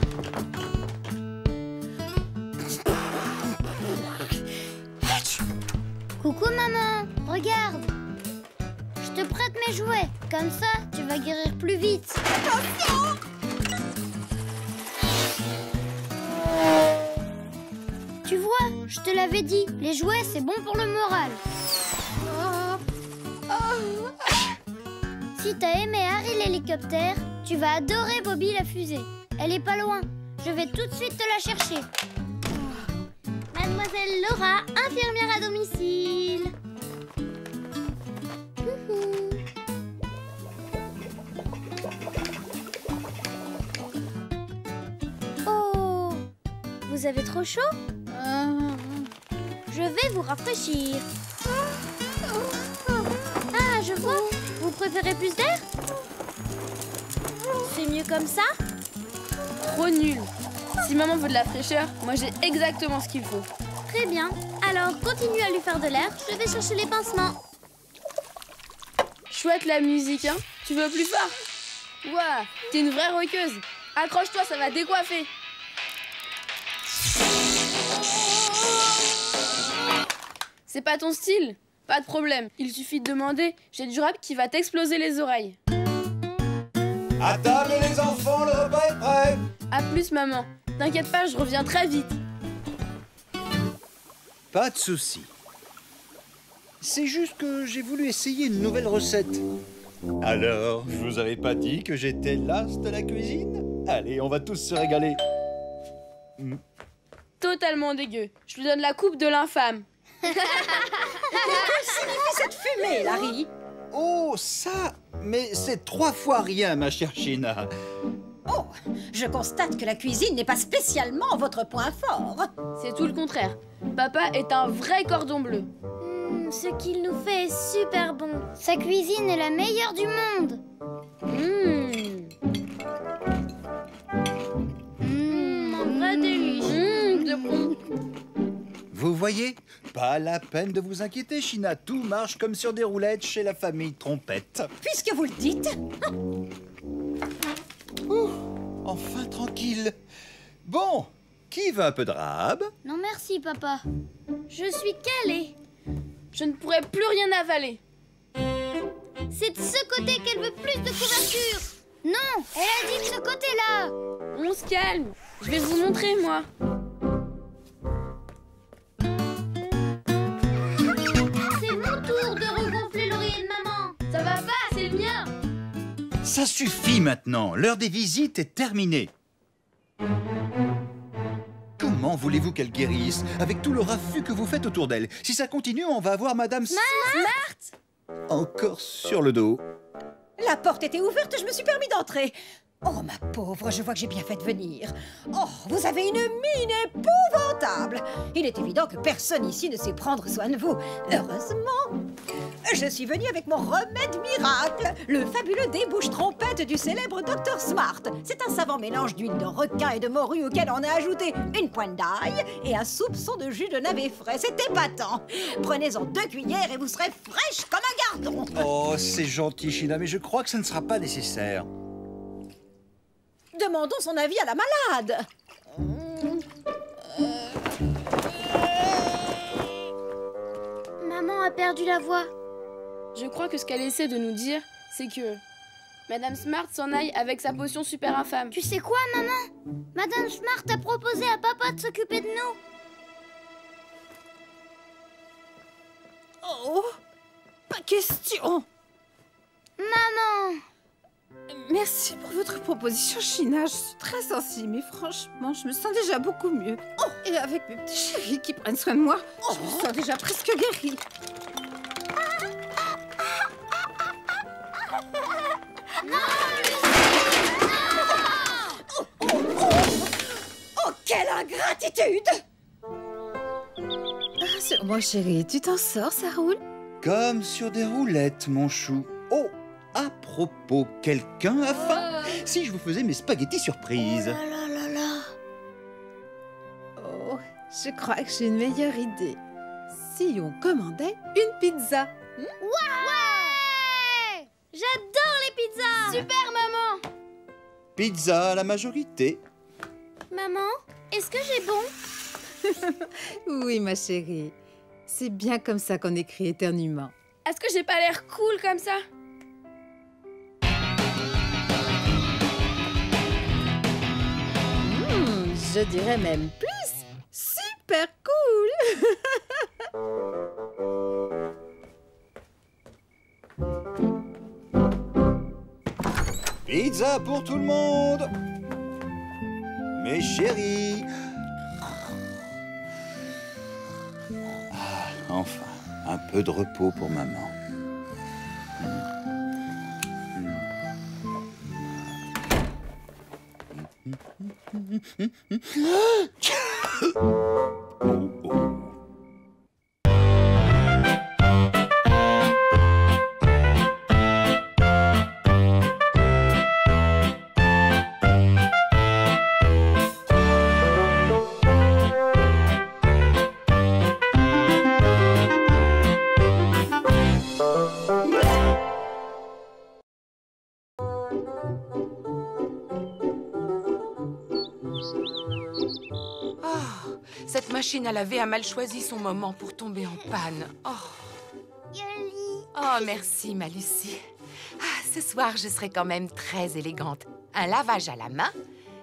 Coucou maman, regarde. Je te prête mes jouets, comme ça tu vas guérir plus vite. Attention! Tu vois, je te l'avais dit, les jouets c'est bon pour le moral. Si t'as aimé Harry l'hélicoptère, tu vas adorer Bobby la fusée. Elle est pas loin, je vais tout de suite te la chercher. Mademoiselle Laura, infirmière à domicile. Oh, vous avez trop chaud? Je vais vous rafraîchir. Ah, je vois. Vous préférez plus d'air? C'est mieux comme ça? Trop nul. Si maman veut de la fraîcheur, moi j'ai exactement ce qu'il faut. Très bien. Alors, continue à lui faire de l'air. Je vais chercher les pansements. Chouette la musique, hein? Tu veux plus fort? Ouah, t'es une vraie rockeuse. Accroche-toi, ça va décoiffer. C'est pas ton style? Pas de problème. Il suffit de demander. J'ai du rap qui va t'exploser les oreilles. À table les enfants, le repas est prêt. À plus maman. T'inquiète pas, je reviens très vite. Pas de souci. C'est juste que j'ai voulu essayer une nouvelle recette. Alors, je vous avais pas dit que j'étais l'as de la cuisine? Allez, on va tous se régaler. Totalement dégueu. Je lui donne la coupe de l'infâme. Que signifie cette fumée, Larry? Oh, ça! Mais c'est 3 fois rien, ma chère China. Oh, je constate que la cuisine n'est pas spécialement votre point fort. C'est tout le contraire. Papa est un vrai cordon bleu. Ce qu'il nous fait est super bon. Sa cuisine est la meilleure du monde. Un vrai délice. C'est bon. Vous voyez? Pas la peine de vous inquiéter, China. Tout marche comme sur des roulettes chez la famille Trompette. Puisque vous le dites. Enfin tranquille. Bon, qui veut un peu de rab? Non merci, papa. Je suis calée. Je ne pourrais plus rien avaler. C'est de ce côté qu'elle veut plus de couverture. Non, elle a dit de ce côté-là. On se calme. Je vais vous montrer, moi. C'est mon tour de regonfler l'oreiller de maman. Ça va pas, c'est le mien. Ça suffit maintenant. L'heure des visites est terminée. Comment voulez-vous qu'elle guérisse avec tout le raffut que vous faites autour d'elle? Si ça continue, on va voir Madame Smart. encore sur le dos. La porte était ouverte, je me suis permis d'entrer. Oh, ma pauvre, je vois que j'ai bien fait de venir. Oh, vous avez une mine épouvantable. Il est évident que personne ici ne sait prendre soin de vous. Heureusement. Je suis venue avec mon remède miracle, le fabuleux débouche-trompette du célèbre Dr Smart. C'est un savant mélange d'huile de requin et de morue auquel on a ajouté une pointe d'ail et un soupçon de jus de navet frais. C'est épatant. Prenez-en 2 cuillères et vous serez fraîche comme un gardon. Oh, c'est gentil, China, mais je crois que ça ne sera pas nécessaire. Demandons son avis à la malade. Maman a perdu la voix. Je crois que ce qu'elle essaie de nous dire, c'est que Madame Smart s'en aille avec sa potion super infâme. Tu sais quoi, maman? Madame Smart a proposé à papa de s'occuper de nous. Oh, pas question. Maman! Merci pour votre proposition, China. Je suis très sensible, mais franchement, je me sens déjà beaucoup mieux. Oh, et avec mes petits chéris qui prennent soin de moi, je me sens déjà presque guérie. Oh, quelle ingratitude! Alors, mon chéri, tu t'en sors, ça roule? Comme sur des roulettes, mon chou. Oh, à propos, quelqu'un a faim? Si je vous faisais mes spaghettis surprises. Oh là là là. Oh, je crois que j'ai une meilleure idée. Si on commandait une pizza. Ouais! J'adore les pizzas! Super, maman! Pizza à la majorité. Maman, est-ce que j'ai bon? Oui, ma chérie. C'est bien comme ça qu'on écrit éternuement. Est-ce que j'ai pas l'air cool comme ça? Je dirais même plus. Super cool. Pizza pour tout le monde. Mes chéris. Ah, enfin, un peu de repos pour maman. Cette machine à laver a mal choisi son moment pour tomber en panne. Oh, merci, ma Lucie. Ah, ce soir, je serai quand même très élégante. Un lavage à la main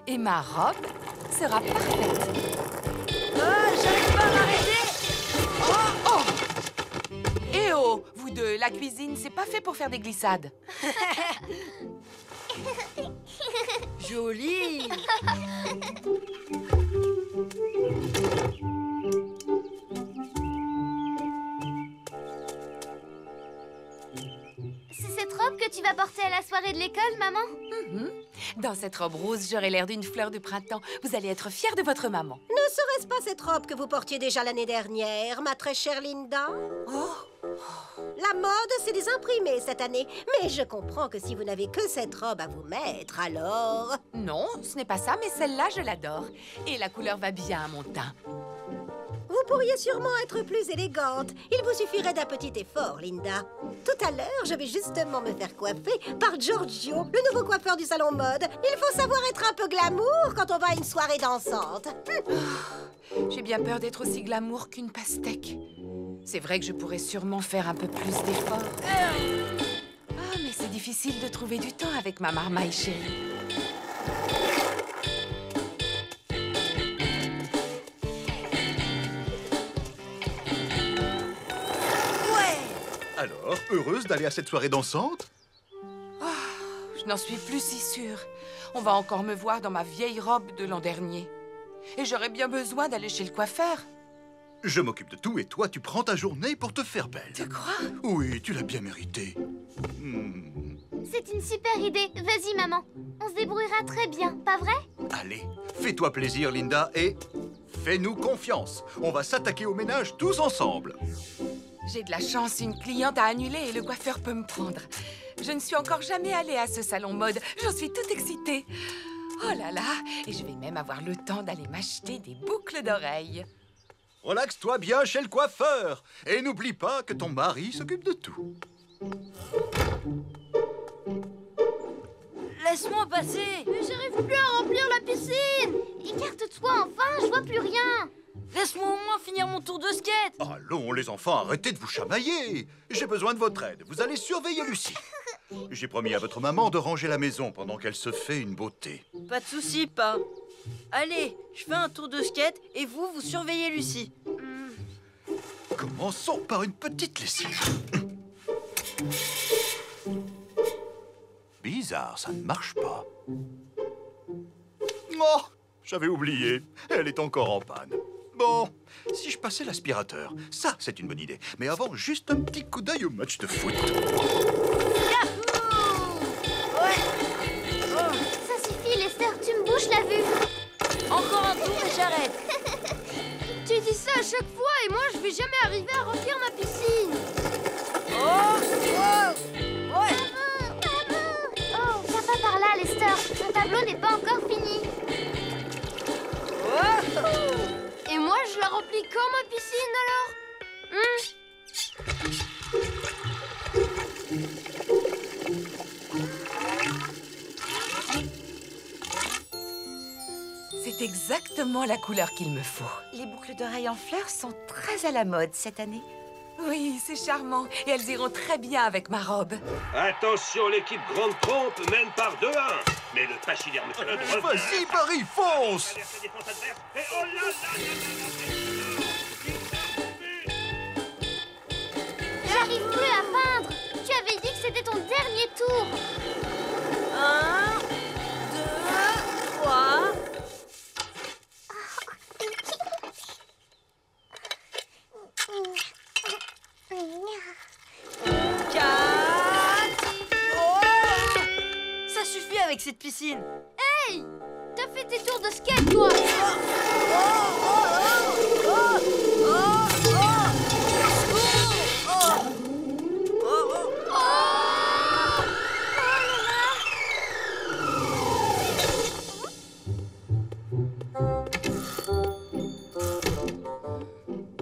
et ma robe sera parfaite. J'arrive pas à m'arrêter. Oh! Eh oh, vous deux, la cuisine, c'est pas fait pour faire des glissades. Joli. C'est cette robe que tu vas porter à la soirée de l'école, maman? Dans cette robe rose, j'aurai l'air d'une fleur de printemps. Vous allez être fière de votre maman. Ne serait-ce pas cette robe que vous portiez déjà l'année dernière, ma très chère Linda? La mode, c'est des imprimés cette année. Mais je comprends que si vous n'avez que cette robe à vous mettre, alors... Non, ce n'est pas ça, mais celle-là, je l'adore. Et la couleur va bien à mon teint. Vous pourriez sûrement être plus élégante. Il vous suffirait d'un petit effort, Linda. Tout à l'heure, je vais justement me faire coiffer par Giorgio, le nouveau coiffeur du salon mode. Il faut savoir être un peu glamour quand on va à une soirée dansante. J'ai bien peur d'être aussi glamour qu'une pastèque. C'est vrai que je pourrais sûrement faire un peu plus d'efforts. Ah, mais c'est difficile de trouver du temps avec ma marmaille chérie. Alors, heureuse d'aller à cette soirée dansante? Je n'en suis plus si sûre. On va encore me voir dans ma vieille robe de l'an dernier. Et j'aurais bien besoin d'aller chez le coiffeur. Je m'occupe de tout et toi, tu prends ta journée pour te faire belle. Tu crois? Oui, tu l'as bien mérité. C'est une super idée. Vas-y, maman. On se débrouillera très bien, pas vrai? Allez, fais-toi plaisir, Linda, et fais-nous confiance. On va s'attaquer au ménage tous ensemble. J'ai de la chance, une cliente a annulé et le coiffeur peut me prendre. Je ne suis encore jamais allée à ce salon mode. J'en suis toute excitée. Oh là là, et je vais même avoir le temps d'aller m'acheter des boucles d'oreilles. Relaxe-toi bien chez le coiffeur. Et n'oublie pas que ton mari s'occupe de tout. Laisse-moi passer. Mais j'arrive plus à remplir la piscine. Écarte-toi enfin, je vois plus rien. Laisse-moi au moins finir mon tour de skate. Allons, les enfants, arrêtez de vous chamailler. J'ai besoin de votre aide. Vous allez surveiller Lucie. J'ai promis à votre maman de ranger la maison pendant qu'elle se fait une beauté. Pas de souci, pas. Allez, je fais un tour de skate et vous surveillez Lucie. Commençons par une petite lessive. Bizarre, ça ne marche pas. Oh, j'avais oublié. Elle est encore en panne. Bon, si je passais l'aspirateur, ça, c'est une bonne idée. Mais avant, juste un petit coup d'œil au match de foot. Ça suffit, Lester, tu me bouches la vue. Encore un tour et j'arrête. Tu dis ça à chaque fois et moi, je vais jamais arriver à remplir ma piscine. Ouais. Oh, viens pas par là, Lester. Ton tableau n'est pas encore fini. Et moi, je la remplis quand ma piscine, alors? C'est exactement la couleur qu'il me faut. Les boucles d'oreilles en fleurs sont très à la mode cette année. Oui, c'est charmant. Et elles iront très bien avec ma robe. Attention, l'équipe Grande Trompe mène par 2-1. Mais le pachyderme Club revient. Vas-y, Paris, fonce! J'arrive plus à peindre. Tu avais dit que c'était ton dernier tour. 1, 2, 3. Ça suffit avec cette piscine. Hey! T'as fait tes tours de skate, toi!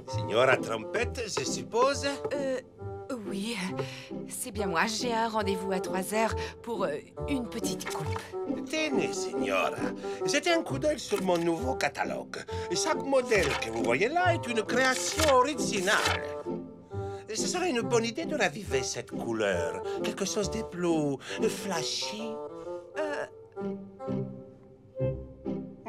Signora Trompette, je suppose? Oui, c'est bien moi. J'ai un rendez-vous à 3 heures pour une petite coupe. Tenez, signora. Jetez un coup d'œil sur mon nouveau catalogue. Chaque modèle que vous voyez là est une création originale. Ce serait une bonne idée de raviver cette couleur. Quelque chose de plus flashy.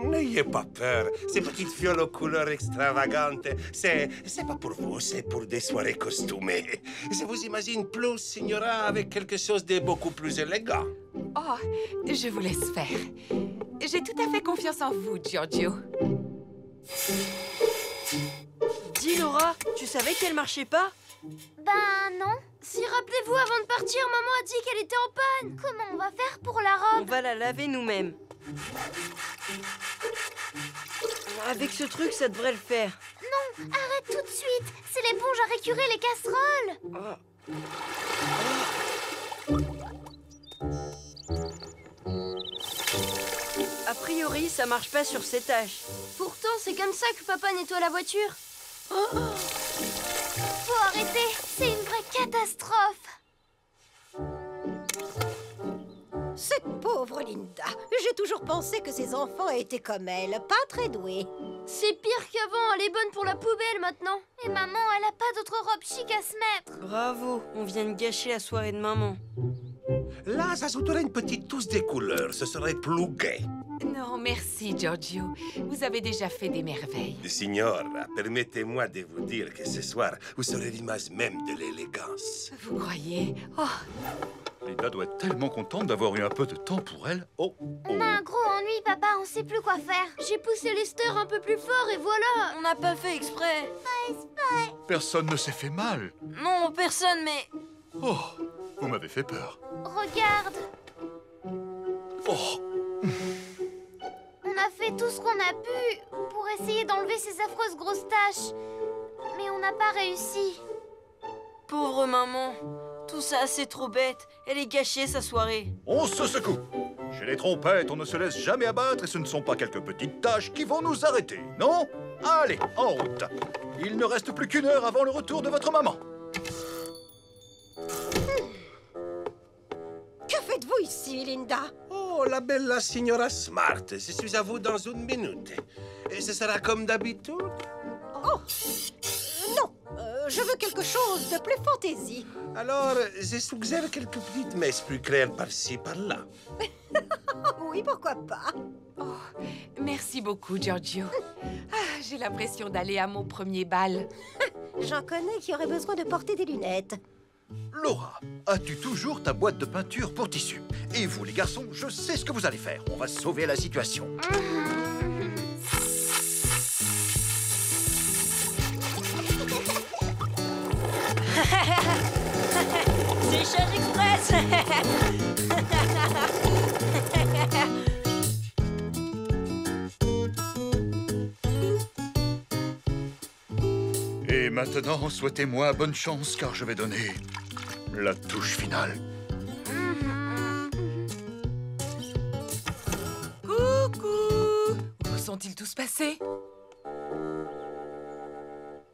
N'ayez pas peur. Ces petites fioles aux couleurs extravagantes, c'est pas pour vous, c'est pour des soirées costumées. Je vous imagine plus, signora, avec quelque chose de beaucoup plus élégant. Oh, je vous laisse faire. J'ai tout à fait confiance en vous, Giorgio. Dis, Laura, tu savais qu'elle marchait pas? Ben non. Si, rappelez-vous, avant de partir, maman a dit qu'elle était en panne. Comment on va faire pour la robe? On va la laver nous-mêmes. Avec ce truc, ça devrait le faire. Non, arrête tout de suite. C'est l'éponge à récurer les casseroles. A priori, ça marche pas sur ces tâches. Pourtant, c'est comme ça que papa nettoie la voiture. Faut arrêter. C'est une vraie catastrophe. Cette pauvre Linda. J'ai toujours pensé que ses enfants étaient comme elle, pas très doués. C'est pire qu'avant. Elle est bonne pour la poubelle maintenant. Et maman, elle a pas d'autre robe chic à se mettre. Bravo, on vient de gâcher la soirée de maman. Là, j'ajouterais une petite touche de couleur. Ce serait plus gai. Non, merci, Giorgio. Vous avez déjà fait des merveilles. Signora, permettez-moi de vous dire que ce soir, vous serez l'image même de l'élégance. Vous croyez? Oh. Linda doit être tellement contente d'avoir eu un peu de temps pour elle. Oh, On a un gros ennui, papa. On sait plus quoi faire. J'ai poussé Lester un peu plus fort et voilà. On n'a pas fait exprès. Pas exprès. personne ne s'est fait mal. Non, personne, mais... Oh, vous m'avez fait peur. Regarde. Oh. On a fait tout ce qu'on a pu pour essayer d'enlever ces affreuses grosses taches. Mais on n'a pas réussi. Pauvre maman. Tout ça, c'est trop bête. Elle est gâchée, sa soirée. On se secoue. Chez les trompettes, on ne se laisse jamais abattre et ce ne sont pas quelques petites tâches qui vont nous arrêter, non? Allez, en route. Il ne reste plus qu'une heure avant le retour de votre maman. Que faites-vous ici, Linda? Oh, la bella signora Smart. Je suis à vous dans une minute. Et ce sera comme d'habitude? Oh, non. Je veux quelque chose de plus fantaisie. Alors, je suggère quelques petites messes plus claires par-ci, par-là. Oui, pourquoi pas? Oh, merci beaucoup, Giorgio. Ah, j'ai l'impression d'aller à mon premier bal. J'en connais qui auraient besoin de porter des lunettes. Laura, as-tu toujours ta boîte de peinture pour tissu? Et vous, les garçons, je sais ce que vous allez faire. On va sauver la situation. Séchage express. maintenant, souhaitez-moi bonne chance, car je vais donner la touche finale. Coucou! Où sont-ils tous passés?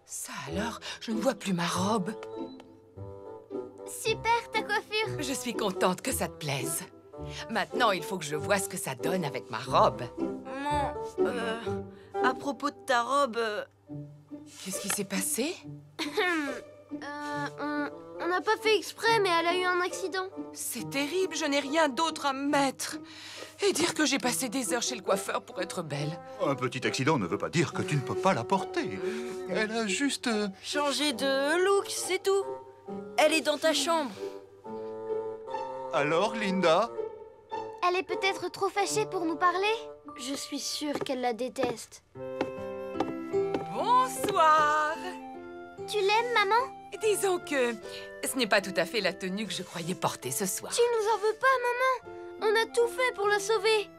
Ça alors, je ne vois plus ma robe. Super, ta coiffure! Je suis contente que ça te plaise. Maintenant, il faut que je vois ce que ça donne avec ma robe. Maman, à propos de ta robe... Qu'est-ce qui s'est passé? On n'a pas fait exprès, mais elle a eu un accident. C'est terrible, je n'ai rien d'autre à me mettre. Et dire que j'ai passé des heures chez le coiffeur pour être belle. Un petit accident ne veut pas dire que tu ne peux pas la porter. Elle a juste... Changer de look, c'est tout. Elle est dans ta chambre. Alors, Linda? Elle est peut-être trop fâchée pour nous parler. Je suis sûre qu'elle la déteste. Bonsoir! Tu l'aimes, maman? Disons que ce n'est pas tout à fait la tenue que je croyais porter ce soir. Tu nous en veux pas, maman? On a tout fait pour la sauver.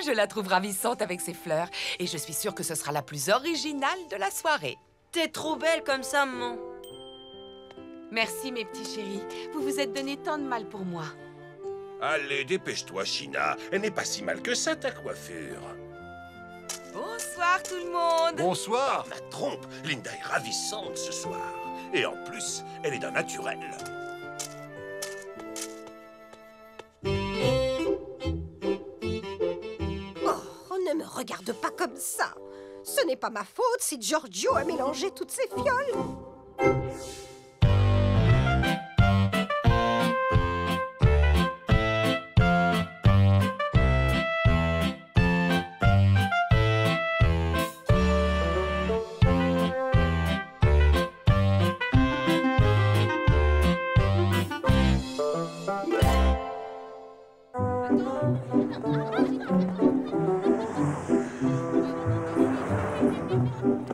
Je la trouve ravissante avec ses fleurs et je suis sûre que ce sera la plus originale de la soirée. T'es trop belle comme ça, maman. Merci, mes petits chéris. Vous vous êtes donné tant de mal pour moi. Allez, dépêche-toi, China. Elle n'est pas si mal que ça, ta coiffure. Bonsoir, tout le monde. Bonsoir. Ma trompe, Linda est ravissante ce soir. Et en plus, elle est d'un naturel. Oh, ne me regarde pas comme ça. Ce n'est pas ma faute si Giorgio a mélangé toutes ces fioles.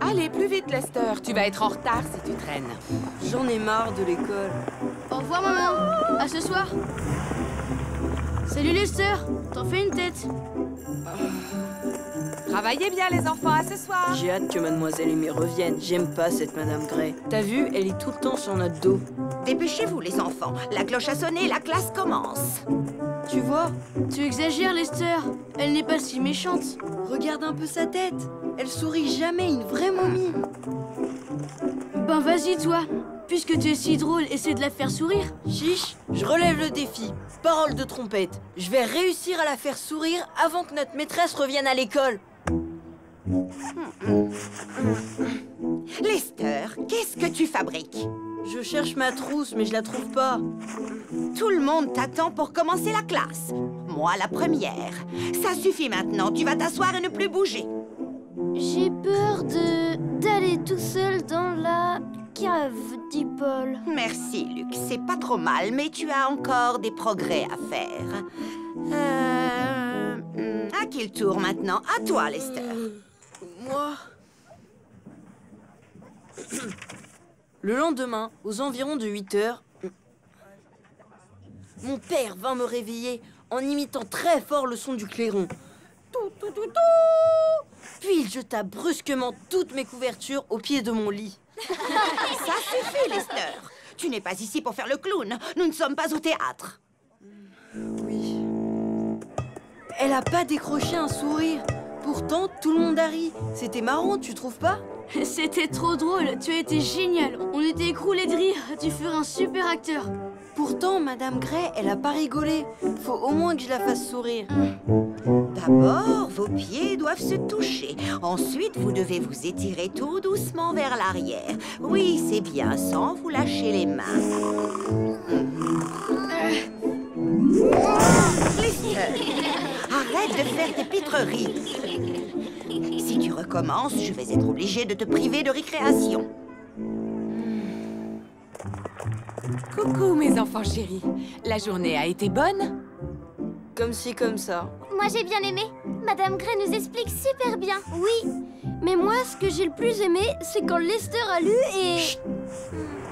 Allez, plus vite, Lester. Tu vas être en retard si tu traînes. J'en ai marre de l'école. Au revoir, maman. À ce soir. Salut, Lester. T'en fais une tête. Travaillez bien, les enfants, à ce soir. J'ai hâte que Mademoiselle Aimée revienne. J'aime pas cette Madame Gray. T'as vu, elle est tout le temps sur notre dos. Dépêchez-vous, les enfants. La cloche a sonné, la classe commence. Tu vois? Tu exagères, Lester. Elle n'est pas si méchante. Regarde un peu sa tête. Elle sourit jamais, une vraie momie. Ben vas-y, toi. Puisque tu es si drôle, essaie de la faire sourire. Chiche, je relève le défi. Parole de trompette. Je vais réussir à la faire sourire avant que notre maîtresse revienne à l'école. Lester, qu'est-ce que tu fabriques? Je cherche ma trousse, mais je la trouve pas. Tout le monde t'attend pour commencer la classe. Moi, la première. Ça suffit maintenant, tu vas t'asseoir et ne plus bouger. J'ai peur d'aller tout seul dans la cave, dit Paul. Merci, Luc. C'est pas trop mal, mais tu as encore des progrès à faire. À qui le tour maintenant? À toi, Lester. Moi... Le lendemain, aux environs de 8 heures, mon père vint me réveiller en imitant très fort le son du clairon. Tout, tout, tout, tout. Puis il jeta brusquement toutes mes couvertures au pied de mon lit. Ça suffit, Lester. Tu n'es pas ici pour faire le clown. Nous ne sommes pas au théâtre. Oui. Elle a pas décroché un sourire. Pourtant, tout le monde a ri. C'était marrant, tu trouves pas? C'était trop drôle. Tu as été génial. On était écroulés de rire. Tu ferais un super acteur. Pourtant, Madame Gray, elle a pas rigolé. Faut au moins que je la fasse sourire. D'abord, vos pieds doivent se toucher. Ensuite, vous devez vous étirer tout doucement vers l'arrière. Oui, c'est bien, sans vous lâcher les mains. Lester, arrête de faire tes pitreries. Si tu recommences, je vais être obligée de te priver de récréation. Coucou, mes enfants chéris. La journée a été bonne? Comme ci, comme ça. Moi, j'ai bien aimé. Madame Gray nous explique super bien. Oui. Mais moi, ce que j'ai le plus aimé, c'est quand Lester a lu et... Chut.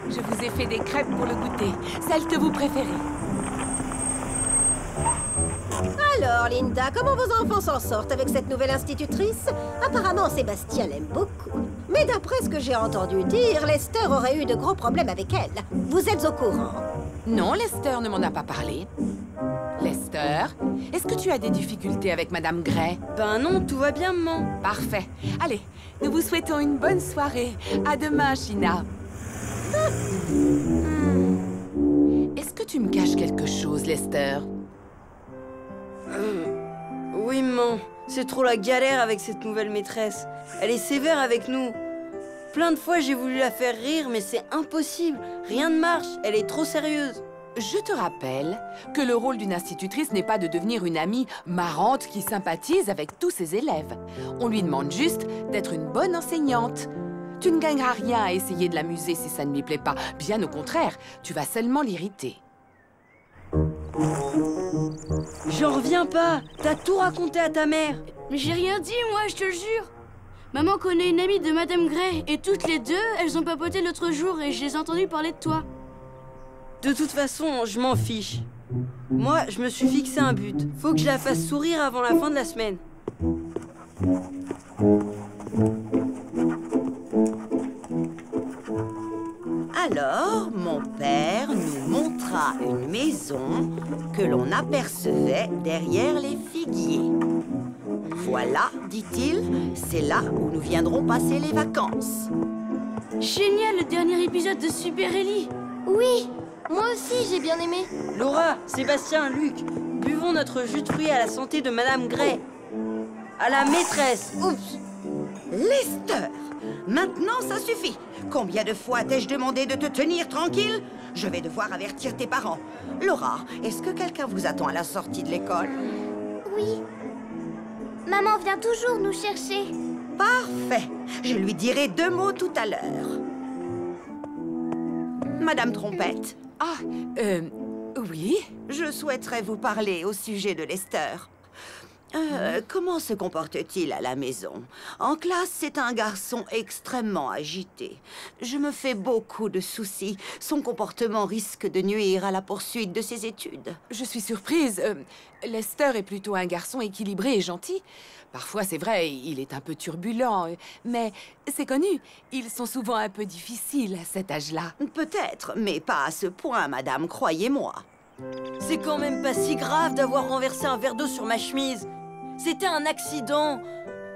Je vous ai fait des crêpes pour le goûter. Celles que vous préférez. Alors, Alors, Linda, comment vos enfants s'en sortent avec cette nouvelle institutrice? Apparemment, Sébastien l'aime beaucoup. Mais d'après ce que j'ai entendu dire, Lester aurait eu de gros problèmes avec elle. Vous êtes au courant? Non, Lester ne m'en a pas parlé. Lester, est-ce que tu as des difficultés avec Madame Gray? Ben non, tout va bien, maman. Parfait. Allez, nous vous souhaitons une bonne soirée. À demain, China. Est-ce que tu me caches quelque chose, Lester? Oui, maman. C'est trop la galère avec cette nouvelle maîtresse. Elle est sévère avec nous. Plein de fois, j'ai voulu la faire rire, mais c'est impossible. Rien ne marche. Elle est trop sérieuse. Je te rappelle que le rôle d'une institutrice n'est pas de devenir une amie marrante qui sympathise avec tous ses élèves. On lui demande juste d'être une bonne enseignante. Tu ne gagneras rien à essayer de l'amuser si ça ne lui plaît pas. Bien au contraire, tu vas seulement l'irriter. J'en reviens pas. T'as tout raconté à ta mère. Mais j'ai rien dit, moi, je te le jure. Maman connaît une amie de Madame Gray, et toutes les deux, elles ont papoté l'autre jour, et je les ai entendues parler de toi. De toute façon, je m'en fiche. Moi, je me suis fixé un but. Faut que je la fasse sourire avant la fin de la semaine. Alors, mon père nous montra une maison que l'on apercevait derrière les figuiers. Voilà, dit-il, c'est là où nous viendrons passer les vacances. Génial, le dernier épisode de Super Ellie. Oui, moi aussi j'ai bien aimé. Laura, Sébastien, Luc, buvons notre jus de fruits à la santé de Madame Gray. À la maîtresse. Oups. Lester, maintenant ça suffit. Combien de fois t'ai-je demandé de te tenir tranquille? Je vais devoir avertir tes parents. Laura, est-ce que quelqu'un vous attend à la sortie de l'école? Oui. Maman vient toujours nous chercher. Parfait. Je lui dirai 2 mots tout à l'heure. Madame Trompette. Ah, oui? Je souhaiterais vous parler au sujet de Lester. Comment se comporte-t-il à la maison? En classe, c'est un garçon extrêmement agité. Je me fais beaucoup de soucis. Son comportement risque de nuire à la poursuite de ses études. Je suis surprise. Lester est plutôt un garçon équilibré et gentil. Parfois, c'est vrai, il est un peu turbulent, mais c'est connu. Ils sont souvent un peu difficiles à cet âge-là. Peut-être, mais pas à ce point, madame, croyez-moi. C'est quand même pas si grave d'avoir renversé un verre d'eau sur ma chemise. C'était un accident.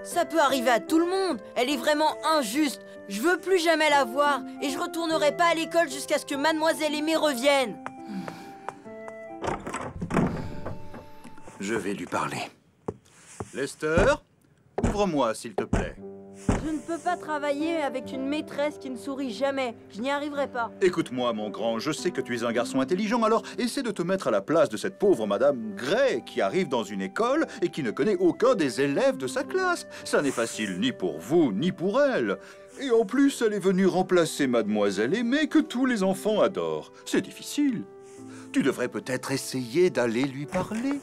Ça peut arriver à tout le monde. Elle est vraiment injuste. Je veux plus jamais la voir et je retournerai pas à l'école jusqu'à ce que Mademoiselle Aimée revienne. Je vais lui parler. Lester, ouvre-moi, s'il te plaît. Je ne peux pas travailler avec une maîtresse qui ne sourit jamais. Je n'y arriverai pas. Écoute-moi, mon grand, je sais que tu es un garçon intelligent, alors essaie de te mettre à la place de cette pauvre Madame Gray qui arrive dans une école et qui ne connaît aucun des élèves de sa classe. Ça n'est facile ni pour vous, ni pour elle. Et en plus, elle est venue remplacer Mademoiselle Aimée que tous les enfants adorent. C'est difficile. Tu devrais peut-être essayer d'aller lui parler.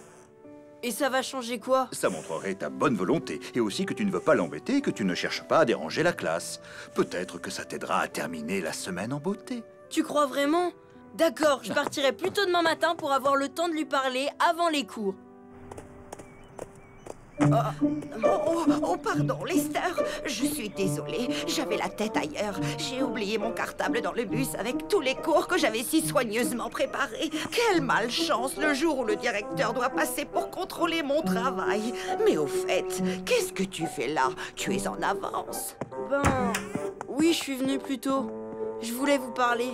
Et ça va changer quoi? Ça montrerait ta bonne volonté, et aussi que tu ne veux pas l'embêter et que tu ne cherches pas à déranger la classe. Peut-être que ça t'aidera à terminer la semaine en beauté. Tu crois vraiment? D'accord, je partirai plus tôt demain matin pour avoir le temps de lui parler avant les cours. Oh, pardon, Lester. Je suis désolée. J'avais la tête ailleurs. J'ai oublié mon cartable dans le bus avec tous les cours que j'avais si soigneusement préparés. Quelle malchance le jour où le directeur doit passer pour contrôler mon travail. Mais au fait, qu'est-ce que tu fais là? Tu es en avance. Ben, oui, je suis venue plus tôt. Je voulais vous parler.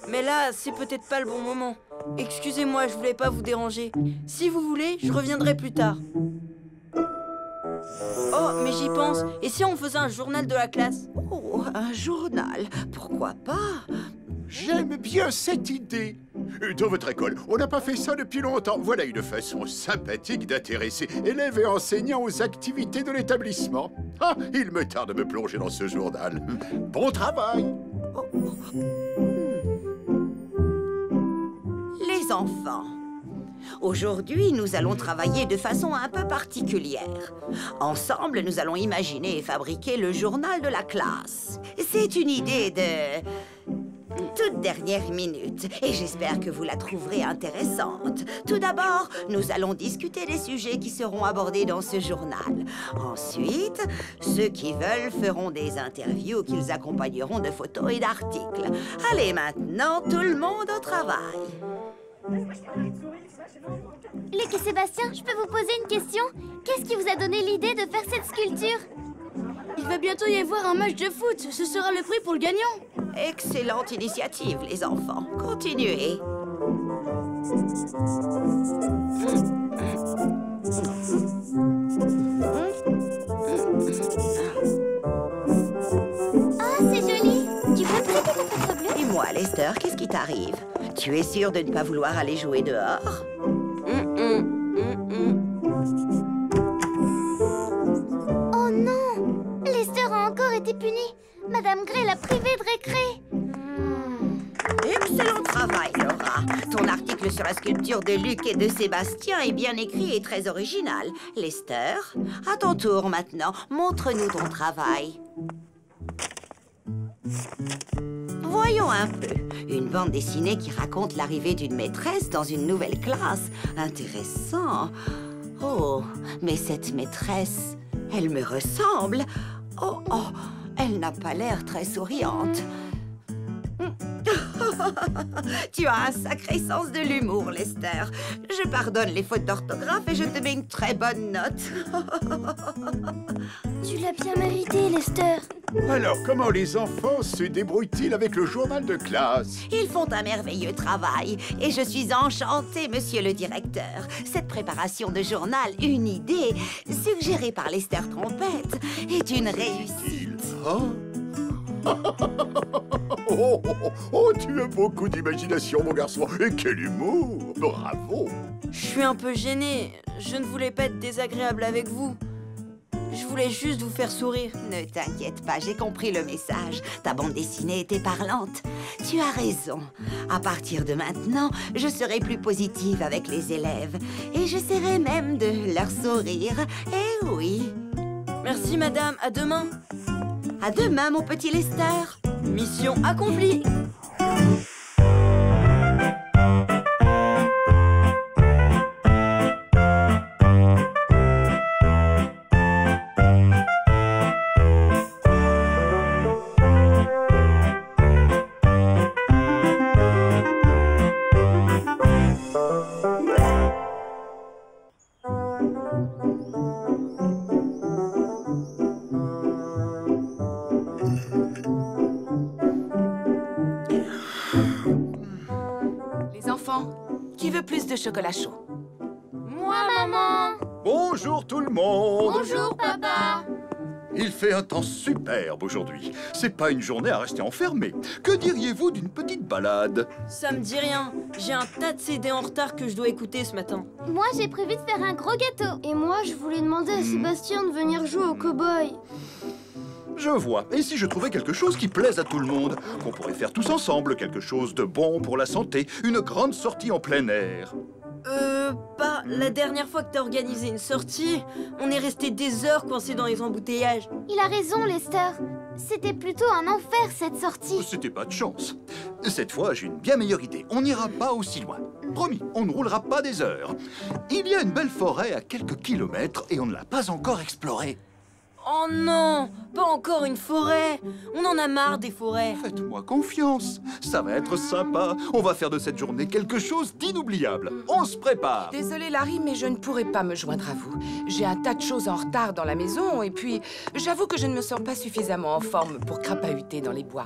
Mais là, c'est peut-être pas le bon moment. Excusez-moi, je voulais pas vous déranger. Si vous voulez, je reviendrai plus tard. Oh, mais j'y pense. Et si on faisait un journal de la classe? Oh, un journal? Pourquoi pas? J'aime bien cette idée. Dans votre école, on n'a pas fait ça depuis longtemps. Voilà une façon sympathique d'intéresser élèves et enseignants aux activités de l'établissement. Ah, il me tarde de me plonger dans ce journal. Bon travail! Les enfants. Aujourd'hui, nous allons travailler de façon un peu particulière. Ensemble, nous allons imaginer et fabriquer le journal de la classe. C'est une idée de toute dernière minute et j'espère que vous la trouverez intéressante. Tout d'abord, nous allons discuter des sujets qui seront abordés dans ce journal. Ensuite, ceux qui veulent feront des interviews qu'ils accompagneront de photos et d'articles. Allez maintenant, tout le monde au travail. Luc et Sébastien, je peux vous poser une question? Qu'est-ce qui vous a donné l'idée de faire cette sculpture? Il va bientôt y avoir un match de foot. Ce sera le prix pour le gagnant. Excellente initiative, les enfants. Continuez. Ah, c'est joli. Tu veux me prêter ta pâte bleue? Et moi, Lester, qu'est-ce qui t'arrive? Tu es sûr de ne pas vouloir aller jouer dehors? Oh non! Lester a encore été puni. Madame Gray l'a privé de récré. Excellent travail, Laura. Ton article sur la sculpture de Luc et de Sébastien est bien écrit et très original. Lester, à ton tour maintenant. Montre-nous ton travail. Voyons un peu. Une bande dessinée qui raconte l'arrivée d'une maîtresse dans une nouvelle classe. Intéressant. Oh, mais cette maîtresse, elle me ressemble. Oh, elle n'a pas l'air très souriante. Tu as un sacré sens de l'humour, Lester. Je pardonne les fautes d'orthographe et je te mets une très bonne note. Tu l'as bien mérité, Lester. Alors, comment les enfants se débrouillent-ils avec le journal de classe? Ils font un merveilleux travail et je suis enchantée, monsieur le directeur. Cette préparation de journal, une idée, suggérée par Lester Trompette, est une réussite. Tu as beaucoup d'imagination, mon garçon. Et quel humour! Bravo! Je suis un peu gênée. Je ne voulais pas être désagréable avec vous. Je voulais juste vous faire sourire. Ne t'inquiète pas, j'ai compris le message. Ta bande dessinée était parlante. Tu as raison. À partir de maintenant, je serai plus positive avec les élèves. Et j'essaierai même de leur sourire. Eh oui. Merci, madame. À demain. À demain, mon petit Lester. Mission accomplie. Qui veut plus de chocolat chaud? Moi, maman! Bonjour tout le monde! Bonjour, papa! Il fait un temps superbe aujourd'hui. C'est pas une journée à rester enfermé. Que diriez-vous d'une petite balade? Ça me dit rien. J'ai un tas de CD en retard que je dois écouter ce matin. Moi, j'ai prévu de faire un gros gâteau. Et moi, je voulais demander à Sébastien de venir jouer au cow-boy. Je vois. Et si je trouvais quelque chose qui plaise à tout le monde? Qu'on pourrait faire tous ensemble, quelque chose de bon pour la santé, une grande sortie en plein air. La dernière fois que t'as organisé une sortie, on est resté des heures coincés dans les embouteillages. Il a raison, Lester. C'était plutôt un enfer, cette sortie. C'était pas de chance. Cette fois, j'ai une bien meilleure idée. On n'ira pas aussi loin. Promis, on ne roulera pas des heures. Il y a une belle forêt à quelques kilomètres et on ne l'a pas encore explorée. Oh non, pas encore une forêt. On en a marre des forêts. Faites-moi confiance. Ça va être sympa. On va faire de cette journée quelque chose d'inoubliable. On se prépare. Désolée, Larry, mais je ne pourrai pas me joindre à vous. J'ai un tas de choses en retard dans la maison et puis, j'avoue que je ne me sens pas suffisamment en forme pour crapahuter dans les bois.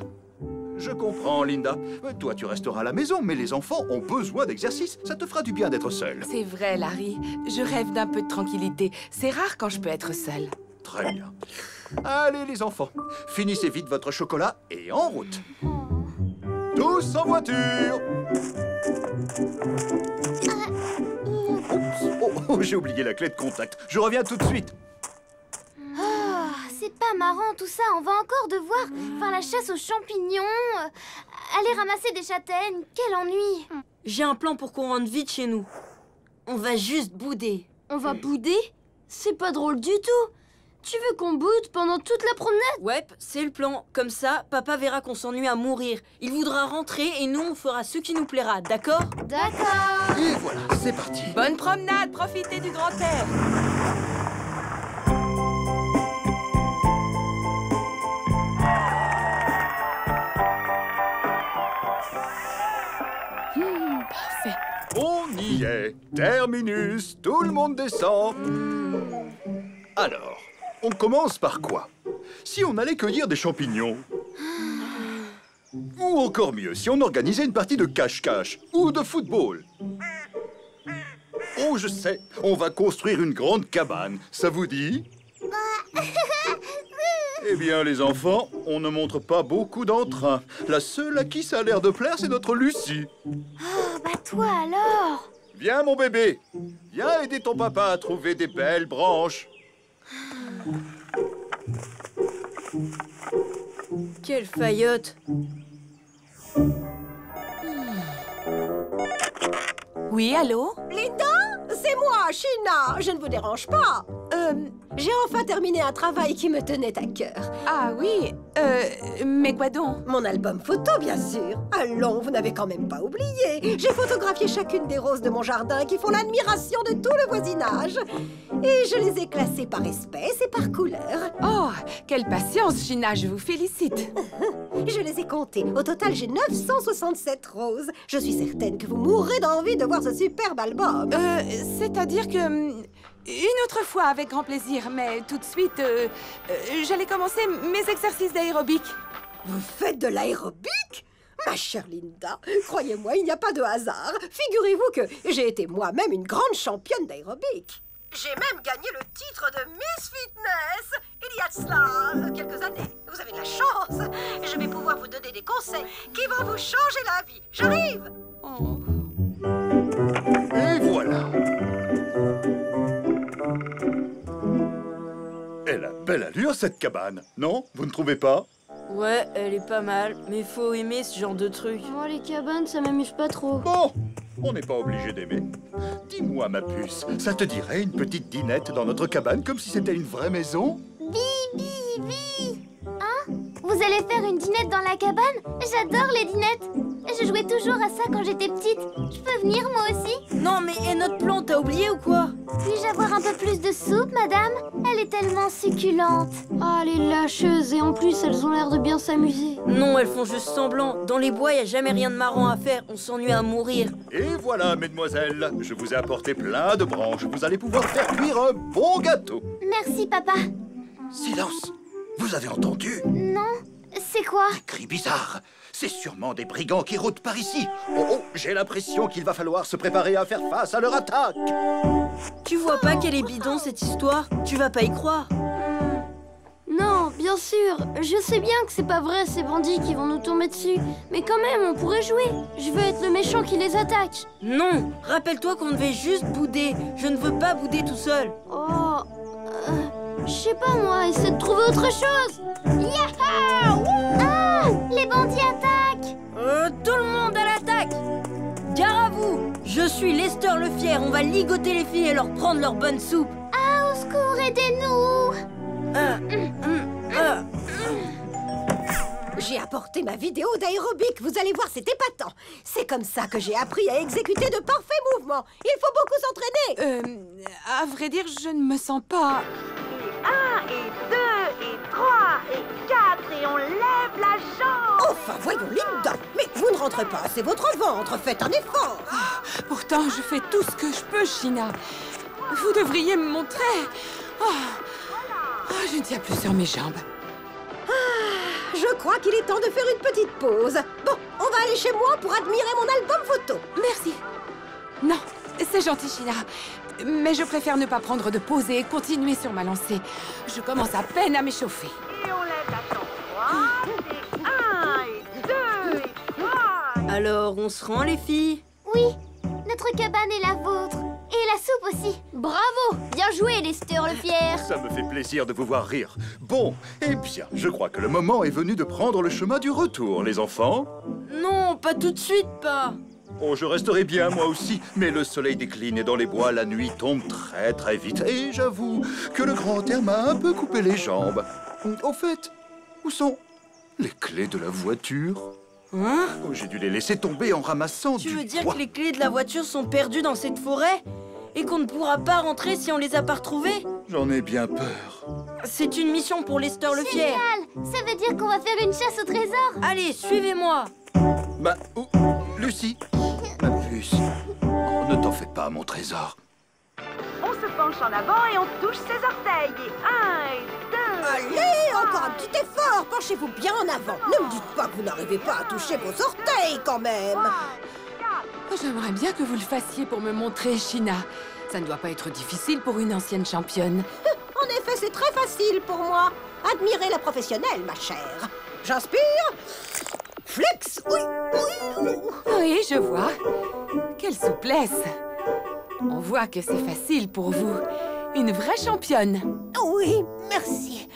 Je comprends, Linda. Toi, tu resteras à la maison, mais les enfants ont besoin d'exercice. Ça te fera du bien d'être seule. C'est vrai, Larry. Je rêve d'un peu de tranquillité. C'est rare quand je peux être seule. Très bien. Allez, les enfants, finissez vite votre chocolat et en route. Tous en voiture. Oups, oh, j'ai oublié la clé de contact. Je reviens tout de suite. Oh, c'est pas marrant tout ça. On va encore devoir faire la chasse aux champignons, aller ramasser des châtaignes. Quel ennui. J'ai un plan pour qu'on rentre vite chez nous. On va juste bouder. On va bouder? C'est pas drôle du tout. Tu veux qu'on boude pendant toute la promenade? Ouais, c'est le plan. Comme ça, papa verra qu'on s'ennuie à mourir. Il voudra rentrer et nous, on fera ce qui nous plaira, d'accord? D'accord. Et voilà, c'est parti. Bonne promenade, profitez du grand air. Parfait. On y est. Terminus. Tout le monde descend. Alors, on commence par quoi? Si on allait cueillir des champignons? Ou encore mieux, si on organisait une partie de cache-cache ou de football? Oh, je sais. On va construire une grande cabane. Ça vous dit? Eh bien, les enfants, on ne montre pas beaucoup d'entrain. La seule à qui ça a l'air de plaire, c'est notre Lucie. Oh, bah toi alors! Viens, mon bébé. Viens aider ton papa à trouver des belles branches. Quelle faillotte! Oui, allô? Linda, c'est moi, Sheena. Je ne vous dérange pas. J'ai enfin terminé un travail qui me tenait à cœur. Ah oui, mais quoi donc? Mon album photo, bien sûr. Allons, vous n'avez quand même pas oublié. J'ai photographié chacune des roses de mon jardin qui font l'admiration de tout le voisinage. Et je les ai classées par espèce et par couleur. Oh, quelle patience, Sheena, je vous félicite. Je les ai comptées. Au total, j'ai 967 roses. Je suis certaine que vous mourrez d'envie de voir ce superbe album. C'est-à-dire que... Une autre fois, avec grand plaisir, mais tout de suite, j'allais commencer mes exercices d'aérobic. Vous faites de l'aérobic? Ma chère Linda, croyez-moi, il n'y a pas de hasard. Figurez-vous que j'ai été moi-même une grande championne d'aérobic. J'ai même gagné le titre de Miss Fitness il y a de cela quelques années. Vous avez de la chance. Je vais pouvoir vous donner des conseils qui vont vous changer la vie. J'arrive. Oh. Et voilà. Elle a belle allure, cette cabane, non? Vous ne trouvez pas? Ouais, elle est pas mal, mais faut aimer ce genre de truc. Moi, les cabanes, ça m'amuse pas trop. Bon, on n'est pas obligé d'aimer. Dis-moi, ma puce, ça te dirait une petite dînette dans notre cabane, comme si c'était une vraie maison? Bi. Hein? Vous allez faire une dînette dans la cabane? J'adore les dînettes. Je jouais toujours à ça quand j'étais petite. Je peux venir, moi aussi? Non, mais et notre plan, t'as oublié ou quoi? Puis-je avoir un peu plus de soupe, madame? Elle est tellement succulente. Ah, les lâcheuses, et en plus, elles ont l'air de bien s'amuser. Non, elles font juste semblant. Dans les bois, y a jamais rien de marrant à faire. On s'ennuie à mourir. Et voilà, mesdemoiselles, je vous ai apporté plein de branches. Vous allez pouvoir faire cuire un bon gâteau. Merci, papa. Silence! Vous avez entendu? Non, c'est quoi? Des cris bizarres. C'est sûrement des brigands qui rôdent par ici. Oh, j'ai l'impression qu'il va falloir se préparer à faire face à leur attaque. Tu vois pas qu'elle est bidon, cette histoire? Tu vas pas y croire. Non, bien sûr. Je sais bien que c'est pas vrai, ces bandits qui vont nous tomber dessus. Mais quand même, on pourrait jouer. Je veux être le méchant qui les attaque. Non, rappelle-toi qu'on devait juste bouder. Je ne veux pas bouder tout seul. Oh... je sais pas, moi. Essaie de trouver autre chose. Yaha! Ah! Les bandits attaquent! Tout le monde à l'attaque! Gare à vous! Je suis Lester le Fier. On va ligoter les filles et leur prendre leur bonne soupe. Ah, au secours, aidez-nous! J'ai apporté ma vidéo d'aérobic. Vous allez voir, c'est épatant. C'est comme ça que j'ai appris à exécuter de parfaits mouvements. Il faut beaucoup s'entraîner. À vrai dire, je ne me sens pas... 1 et 2 et 3 et 4 et on lève la jambe. Enfin, voyons, Linda. Mais vous ne rentrez pas, c'est votre ventre. Faites un effort. Pourtant, je fais tout ce que je peux, Sheena. Vous devriez me montrer. Je ne tiens plus sur mes jambes. Je crois qu'il est temps de faire une petite pause. Bon, on va aller chez moi pour admirer mon album photo. Merci. Non, c'est gentil, Sheena. Mais je préfère ne pas prendre de pause et continuer sur ma lancée. Je commence à peine à m'échauffer. Et on lève la jambe droite et 1 et 2 et 3. Alors, on se rend, les filles? Oui, notre cabane est la vôtre. Et la soupe aussi. Bravo! Bien joué, Lester le Fier. Ça me fait plaisir de vous voir rire. Bon, eh bien, je crois que le moment est venu de prendre le chemin du retour, les enfants. Non, pas tout de suite, pas. Oh, je resterai bien, moi aussi. Mais le soleil décline et dans les bois, la nuit tombe très très vite. Et j'avoue que le grand air m'a un peu coupé les jambes. Au fait, où sont les clés de la voiture? Hein? Oh, j'ai dû les laisser tomber en ramassant Tu du veux dire bois. que les clés de la voiture sont perdues dans cette forêt? Et qu'on ne pourra pas rentrer si on les a pas retrouvées? J'en ai bien peur. C'est une mission pour Lester le Fier. Génial! Ça veut dire qu'on va faire une chasse au trésor. Allez, suivez-moi. Bah, Lucie, ma puce. Oh, ne t'en fais pas, mon trésor. On se penche en avant et on touche ses orteils. Et 1 et 2... Allez, encore un petit effort. Penchez-vous bien en avant. Ne me dites pas que vous n'arrivez pas à toucher vos orteils, quand même. J'aimerais bien que vous le fassiez pour me montrer, China. Ça ne doit pas être difficile pour une ancienne championne. En effet, c'est très facile pour moi. Admirez la professionnelle, ma chère. J'inspire. Flex. Oui, oui. Oui, je vois. Quelle souplesse. On voit que c'est facile pour vous. Une vraie championne. Oui, merci.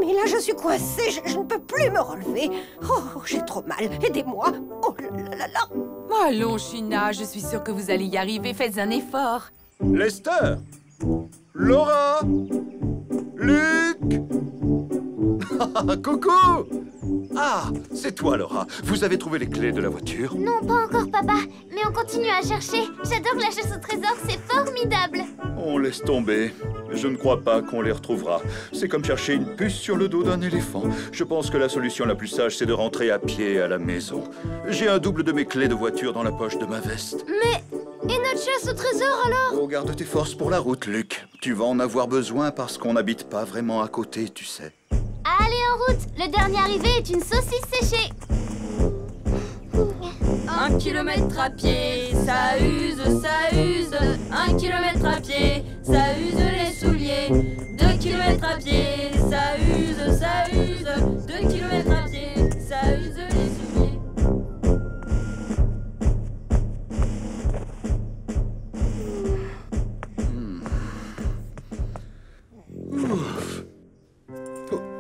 Mais là, je suis coincée. Je ne peux plus me relever. Oh, j'ai trop mal. Aidez-moi. Oh là là là. Allons, China, je suis sûre que vous allez y arriver. Faites un effort. Lester, Laura, Luc. Coucou. Ah, c'est toi, Laura. Vous avez trouvé les clés de la voiture? Non, pas encore, papa. Mais on continue à chercher. J'adore la chasse au trésor, c'est formidable. On laisse tomber. Je ne crois pas qu'on les retrouvera. C'est comme chercher une puce sur le dos d'un éléphant. Je pense que la solution la plus sage, c'est de rentrer à pied à la maison. J'ai un double de mes clés de voiture dans la poche de ma veste. Mais... et notre chasse au trésor, alors? Oh, garde tes forces pour la route, Luc. Tu vas en avoir besoin parce qu'on n'habite pas vraiment à côté, tu sais. Allez, en route. Le dernier arrivé est une saucisse séchée. 1 kilomètre à pied, ça use, ça use. 1 kilomètre à pied, ça use les souliers. 2 kilomètres à pied, ça use, ça use. 2 kilomètres à pied, ça use les souliers.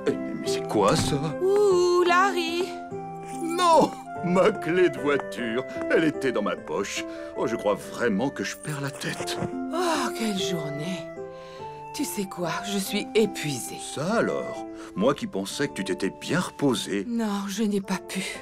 Mais c'est quoi ça? Ouh, Larry! Non! Ma clé de voiture, elle était dans ma poche. Oh, je crois vraiment que je perds la tête. Oh, quelle journée! Tu sais quoi? Je suis épuisée. Ça alors? Moi qui pensais que tu t'étais bien reposée. Non, je n'ai pas pu.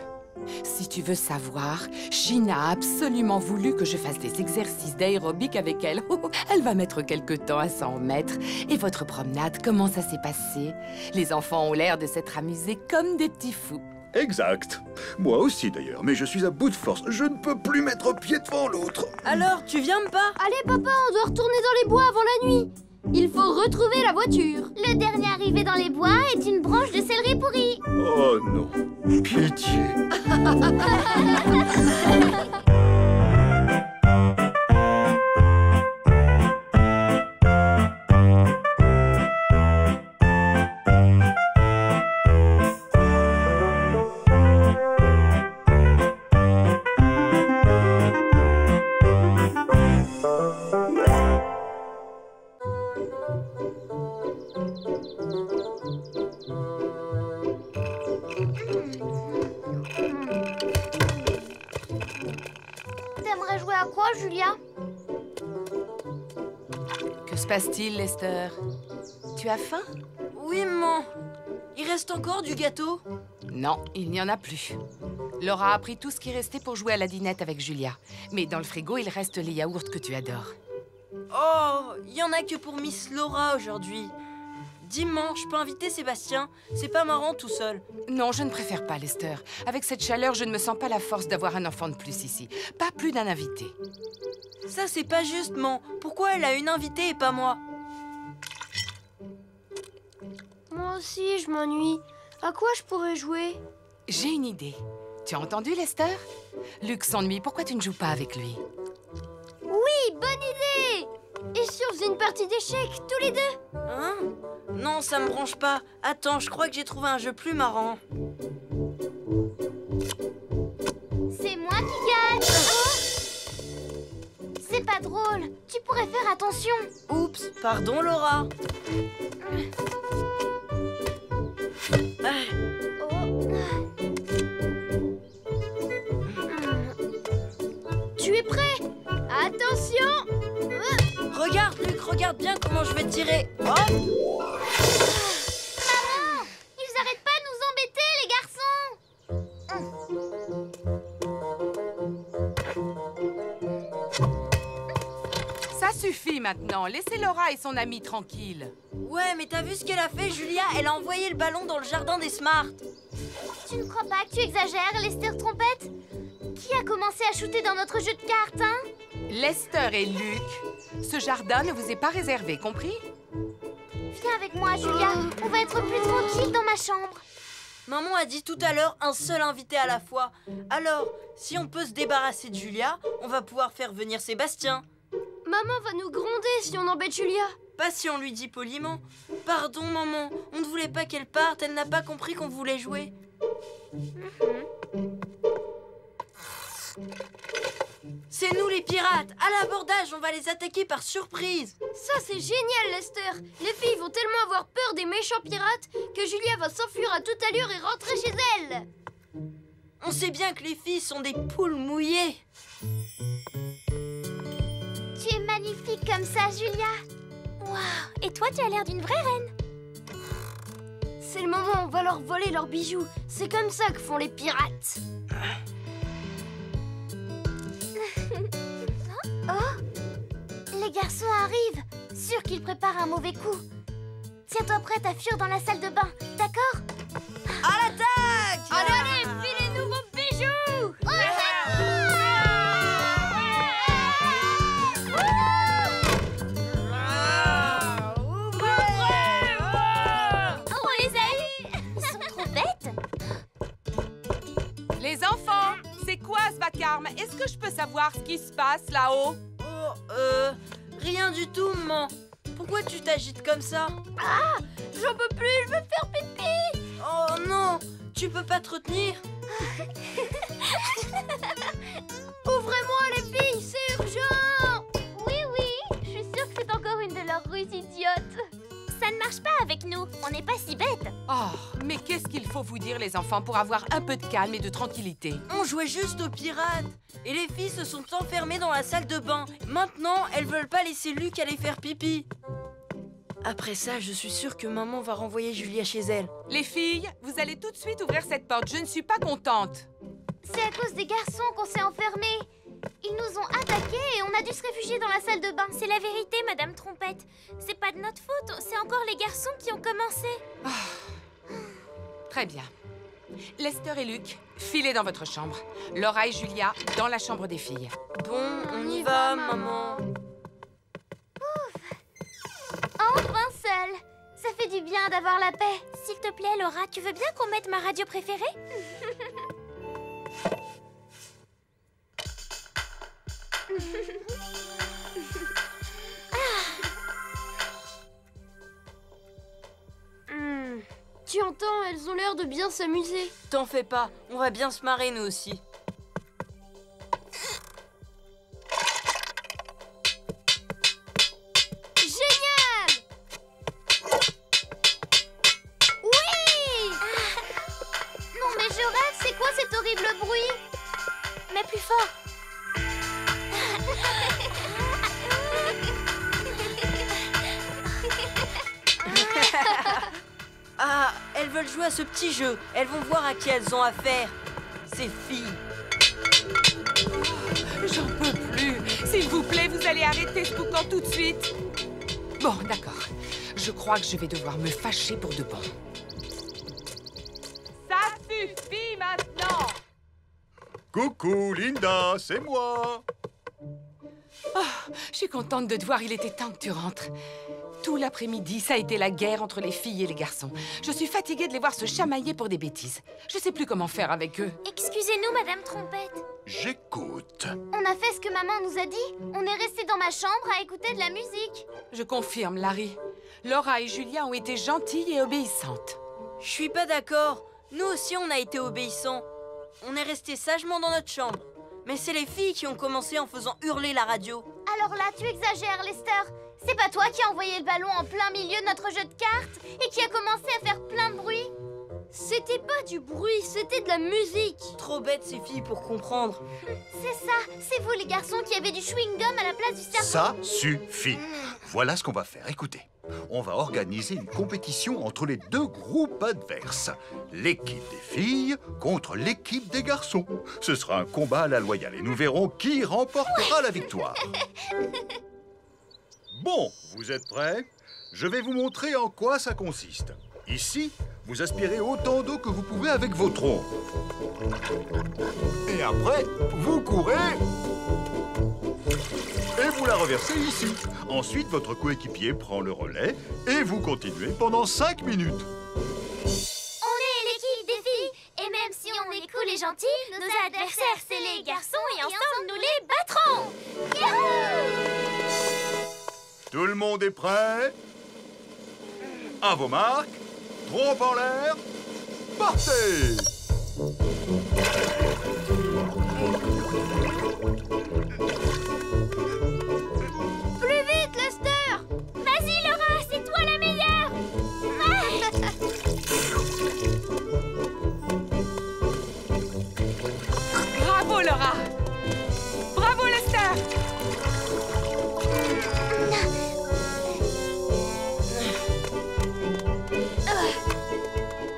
Si tu veux savoir, China a absolument voulu que je fasse des exercices d'aérobic avec elle. Elle va mettre quelque temps à s'en remettre. Et votre promenade, comment ça s'est passé? Les enfants ont l'air de s'être amusés comme des petits fous. Exact. Moi aussi d'ailleurs, mais je suis à bout de force. Je ne peux plus mettre pied devant l'autre. Alors, tu viens pas? Allez, papa, on doit retourner dans les bois avant la nuit. Il faut retrouver la voiture. Le dernier arrivé dans les bois est une branche de céleri pourri. Oh non, pitié. T'aimerais jouer à quoi, Julia? Que se passe-t-il, Lester? Tu as faim? Oui, maman. Il reste encore du gâteau? Non, il n'y en a plus. Laura a pris tout ce qui restait pour jouer à la dinette avec Julia. Mais dans le frigo, il reste les yaourts que tu adores. Oh, il y en a que pour Miss Laura aujourd'hui. Dimanche, je peux inviter Sébastien? C'est pas marrant tout seul. Non, je ne préfère pas, Lester. Avec cette chaleur, je ne me sens pas la force d'avoir un enfant de plus ici. Pas plus d'un invité. Ça, c'est pas juste, maman. Pourquoi elle a une invitée et pas moi? Moi aussi, je m'ennuie. À quoi je pourrais jouer? J'ai une idée. Tu as entendu, Lester? Luc s'ennuie. Pourquoi tu ne joues pas avec lui? Oui, bonne idée! Et si on faisait une partie d'échecs, tous les deux? Hein? Non, ça me branche pas. Attends, je crois que j'ai trouvé un jeu plus marrant. C'est moi qui gagne! Oh, c'est pas drôle. Tu pourrais faire attention. Oups, pardon, Laura. Tu es prêt? Attention! Regarde, Luc, regarde bien comment je vais tirer. Hop! Maman! Ils arrêtent pas de nous embêter, les garçons! Ça suffit maintenant. Laissez Laura et son amie tranquilles. Ouais, mais t'as vu ce qu'elle a fait, Julia? Elle a envoyé le ballon dans le jardin des Smart. Tu ne crois pas que tu exagères, Lester Trompette? Qui a commencé à shooter dans notre jeu de cartes, hein? Lester et Luc, ce jardin ne vous est pas réservé, compris? Viens avec moi, Julia. On va être plus tranquille dans ma chambre. Maman a dit tout à l'heure un seul invité à la fois. Alors, si on peut se débarrasser de Julia, on va pouvoir faire venir Sébastien. Maman va nous gronder si on embête Julia. Pas si on lui dit poliment. Pardon, maman, on ne voulait pas qu'elle parte, elle n'a pas compris qu'on voulait jouer. C'est nous les pirates. À l'abordage, on va les attaquer par surprise. Ça, c'est génial, Lester. Les filles vont tellement avoir peur des méchants pirates que Julia va s'enfuir à toute allure et rentrer chez elle. On sait bien que les filles sont des poules mouillées. Tu es magnifique comme ça, Julia. Waouh. Et toi, tu as l'air d'une vraie reine. C'est le moment où on va leur voler leurs bijoux. C'est comme ça que font les pirates. Oh! Les garçons arrivent. Sûr qu'ils préparent un mauvais coup. Tiens-toi prête à fuir dans la salle de bain, d'accord? À l'attaque! Allez, filez-nous vos bijoux! On les a eus! Ils sont trop bêtes! Les enfants, c'est quoi ce vacarme? Est-ce que je peux savoir ce qui se passe là-haut? Oh, rien du tout, maman. Pourquoi tu t'agites comme ça? Ah! J'en peux plus, je veux faire pipi! Oh non! Tu peux pas te retenir? Ouvrez-moi les filles, c'est urgent! Oui, je suis sûre que c'est encore une de leurs ruses idiotes. Ça ne marche pas avec nous, on n'est pas si bêtes. Oh, mais qu'est-ce qu'il faut vous dire, les enfants, pour avoir un peu de calme et de tranquillité? On jouait juste aux pirates. Et les filles se sont enfermées dans la salle de bain. Maintenant, elles veulent pas laisser Luc aller faire pipi. Après ça, je suis sûre que maman va renvoyer Julia chez elle. Les filles, vous allez tout de suite ouvrir cette porte. Je ne suis pas contente. C'est à cause des garçons qu'on s'est enfermés. Ils nous ont attaqués et on a dû se réfugier dans la salle de bain. C'est la vérité, Madame Trompette. C'est pas de notre faute, c'est encore les garçons qui ont commencé. Oh. Très bien. Lester et Luc, filez dans votre chambre. Laura et Julia, dans la chambre des filles. Bon, on y va, maman. Ouf. Enfin seule. Ça fait du bien d'avoir la paix. S'il te plaît, Laura, tu veux bien qu'on mette ma radio préférée? Tu entends, elles ont l'air de bien s'amuser. T'en fais pas, on va bien se marrer nous aussi. Génial! Oui! Non mais je rêve, c'est quoi cet horrible bruit? Mais plus fort. Ah, elles veulent jouer à ce petit jeu. Elles vont voir à qui elles ont affaire. Ces filles. J'en peux plus. S'il vous plaît, vous allez arrêter ce boucan tout de suite. Bon, d'accord. Je crois que je vais devoir me fâcher pour de bon. Ça suffit maintenant! Coucou, Linda, c'est moi. Oh, je suis contente de te voir. Il était temps que tu rentres. Tout l'après-midi, ça a été la guerre entre les filles et les garçons. Je suis fatiguée de les voir se chamailler pour des bêtises. Je sais plus comment faire avec eux. Excusez-nous, Madame Trompette. J'écoute. On a fait ce que maman nous a dit. On est resté dans ma chambre à écouter de la musique. Je confirme, Larry. Laura et Julia ont été gentilles et obéissantes. Je suis pas d'accord. Nous aussi, on a été obéissants. On est restés sagement dans notre chambre. Mais c'est les filles qui ont commencé en faisant hurler la radio. Alors là, tu exagères, Lester. C'est pas toi qui as envoyé le ballon en plein milieu de notre jeu de cartes et qui a commencé à faire plein de bruit? C'était pas du bruit, c'était de la musique. Trop bête ces filles pour comprendre. C'est ça, c'est vous les garçons qui avez du chewing-gum à la place du serpent. Ça suffit. Voilà ce qu'on va faire. Écoutez, on va organiser une compétition entre les deux groupes adverses. L'équipe des filles contre l'équipe des garçons. Ce sera un combat à la loyale et nous verrons qui remportera la victoire. Bon, vous êtes prêts? Je vais vous montrer en quoi ça consiste. Ici, vous aspirez autant d'eau que vous pouvez avec vos troncs. Et après, vous courez et vous la reversez ici. Ensuite, votre coéquipier prend le relais et vous continuez pendant 5 minutes. On est l'équipe des filles et même si on est cool et gentils, nos adversaires c'est les garçons et ensemble nous les battrons. Youhou! Tout le monde est prêt? À vos marques, trompe en l'air, partez! Plus vite, Lester! Vas-y, Laura, c'est toi la meilleure! Bravo, Laura! Bravo, Lester!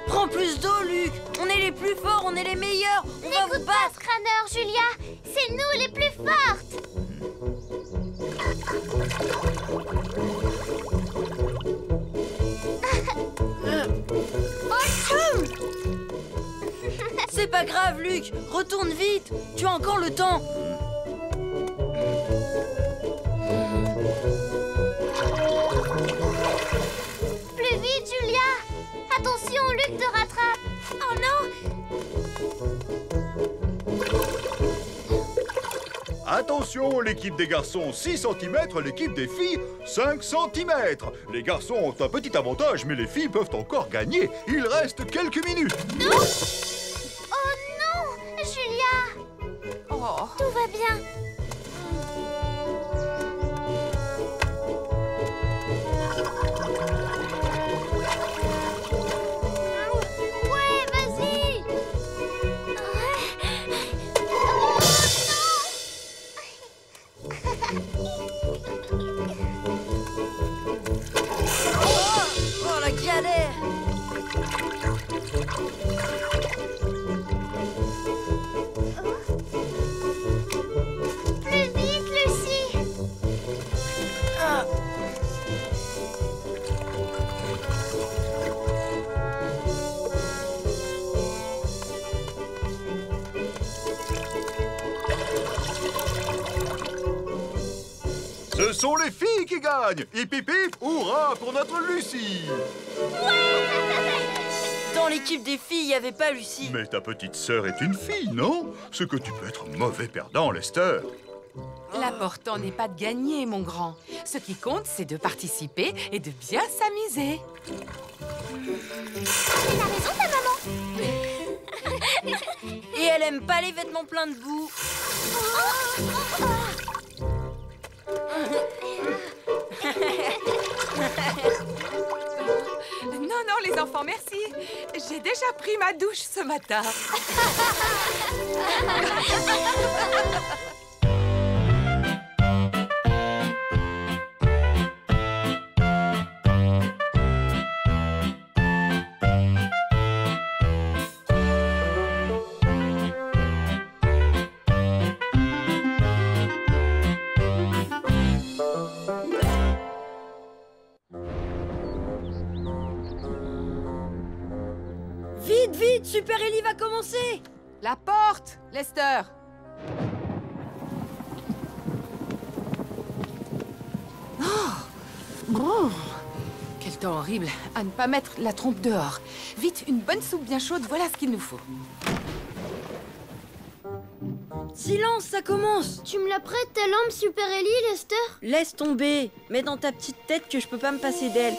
Prends plus d'eau, Luc. On est les plus forts, on est les meilleurs. On va vous battre. Cranner, Julia, c'est nous les plus fortes! C'est pas grave, Luc. Retourne vite. Tu as encore le temps. Plus vite, Julia! Attention, Luc te rattrape! Oh non! Attention, l'équipe des garçons 6 cm, l'équipe des filles 5 cm. Les garçons ont un petit avantage, mais les filles peuvent encore gagner. Il reste quelques minutes. Non! Oh non! Julia! Oh. Tout va bien. Ouais, vas-y! Oh, la galère. Plus vite, Lucie! Ah. Ce sont les filles qui gagnent. Hip hip hip, hurrah pour notre Lucie. Dans l'équipe des filles, il n'y avait pas Lucie. Mais ta petite sœur est une fille, non? Ce que tu peux être mauvais perdant, Lester. L'important n'est pas de gagner, mon grand. Ce qui compte, c'est de participer et de bien s'amuser. Elle a raison, ta maman! Et elle aime pas les vêtements pleins de boue. Non, non, les enfants, merci. J'ai déjà pris ma douche ce matin. Vite, vite, Super Ellie va commencer. La porte, Lester. Oh, quel temps horrible. À ne pas mettre la trompe dehors. Vite, une bonne soupe bien chaude, voilà ce qu'il nous faut. Silence, ça commence. Tu me la prêtes ta lampe, Super Ellie, Lester? Laisse tomber. Mets dans ta petite tête que je peux pas me passer d'elle.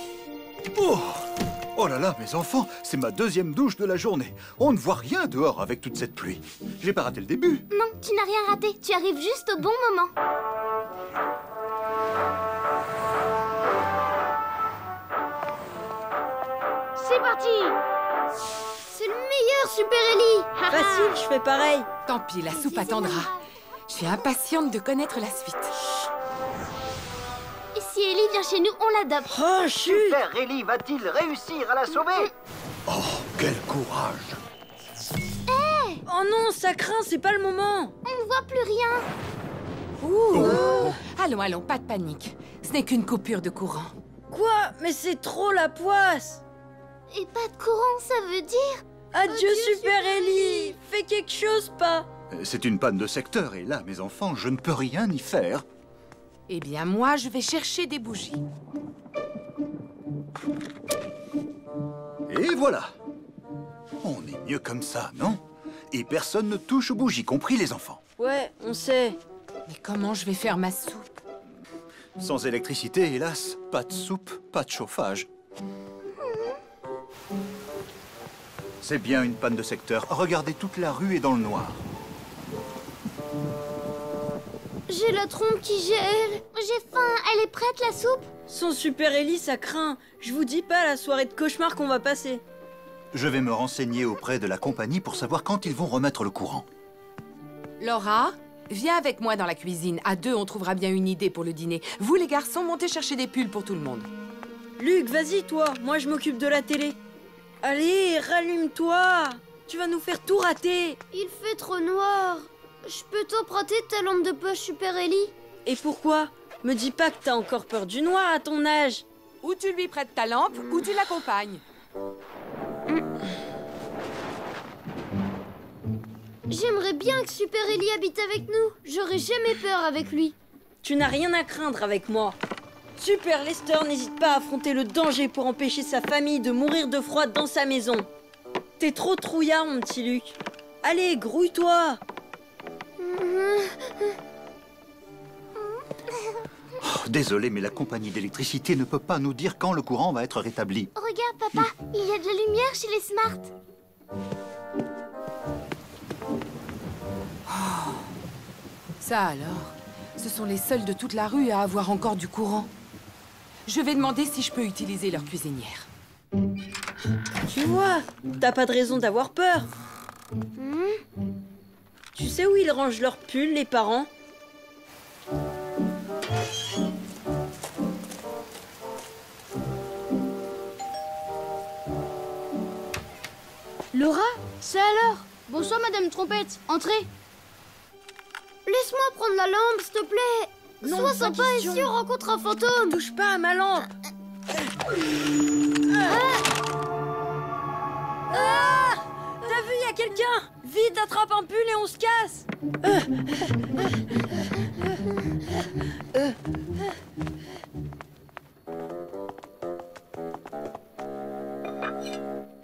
Oh là là, mes enfants, c'est ma deuxième douche de la journée. On ne voit rien dehors avec toute cette pluie. J'ai pas raté le début. Non, tu n'as rien raté. Tu arrives juste au bon moment. C'est parti! Super Ellie. Facile, je fais pareil. Tant pis, la soupe attendra. Je suis impatiente de connaître la suite. Et si Ellie vient chez nous, on l'adopte. Oh, chut! Super Ellie va-t-il réussir à la sauver? Oh, quel courage! Oh non, ça craint, c'est pas le moment. On ne voit plus rien. Allons, allons, pas de panique. Ce n'est qu'une coupure de courant. Quoi? Mais c'est trop la poisse. Et pas de courant, ça veut dire... Adieu, Super Ellie. Fais quelque chose, pas. C'est une panne de secteur, et là, mes enfants, je ne peux rien y faire. Eh bien, moi, je vais chercher des bougies. Et voilà. On est mieux comme ça, non? Et personne ne touche aux bougies, compris les enfants. Ouais, on sait. Mais comment je vais faire ma soupe? Sans électricité, hélas, pas de soupe, pas de chauffage. C'est bien une panne de secteur. Regardez, toute la rue est dans le noir. J'ai la trompe qui gèle. J'ai faim. Elle est prête, la soupe? Sans Super Ellie, ça craint. Je vous dis pas la soirée de cauchemar qu'on va passer. Je vais me renseigner auprès de la compagnie pour savoir quand ils vont remettre le courant. Laura, viens avec moi dans la cuisine. À deux, on trouvera bien une idée pour le dîner. Vous, les garçons, montez chercher des pulls pour tout le monde. Luc, vas-y, toi. Moi, je m'occupe de la télé. Allez, rallume-toi. Tu vas nous faire tout rater. Il fait trop noir. Je peux t'emprunter ta lampe de poche, Super Ellie? Et pourquoi? Me dis pas que t'as encore peur du noir à ton âge. Ou tu lui prêtes ta lampe, ou tu l'accompagnes. J'aimerais bien que Super Ellie habite avec nous. J'aurais jamais peur avec lui. Tu n'as rien à craindre avec moi. Super Lester n'hésite pas à affronter le danger pour empêcher sa famille de mourir de froid dans sa maison. T'es trop trouillard, mon petit Luc. Allez, grouille-toi. Oh, désolé, mais la compagnie d'électricité ne peut pas nous dire quand le courant va être rétabli. Regarde, papa, il y a de la lumière chez les Smart. Ça alors, ce sont les seuls de toute la rue à avoir encore du courant. Je vais demander si je peux utiliser leur cuisinière. Tu vois, t'as pas de raison d'avoir peur. Tu sais où ils rangent leurs pulls, les parents? Laura, c'est alors? Bonsoir, Madame Trompette. Entrez. Laisse-moi prendre la lampe, s'il te plaît. Non, sois sympa et si on rencontre un fantôme. Touche pas à ma lampe. T'as vu, il y a quelqu'un. Vite, attrape un pull et on se casse.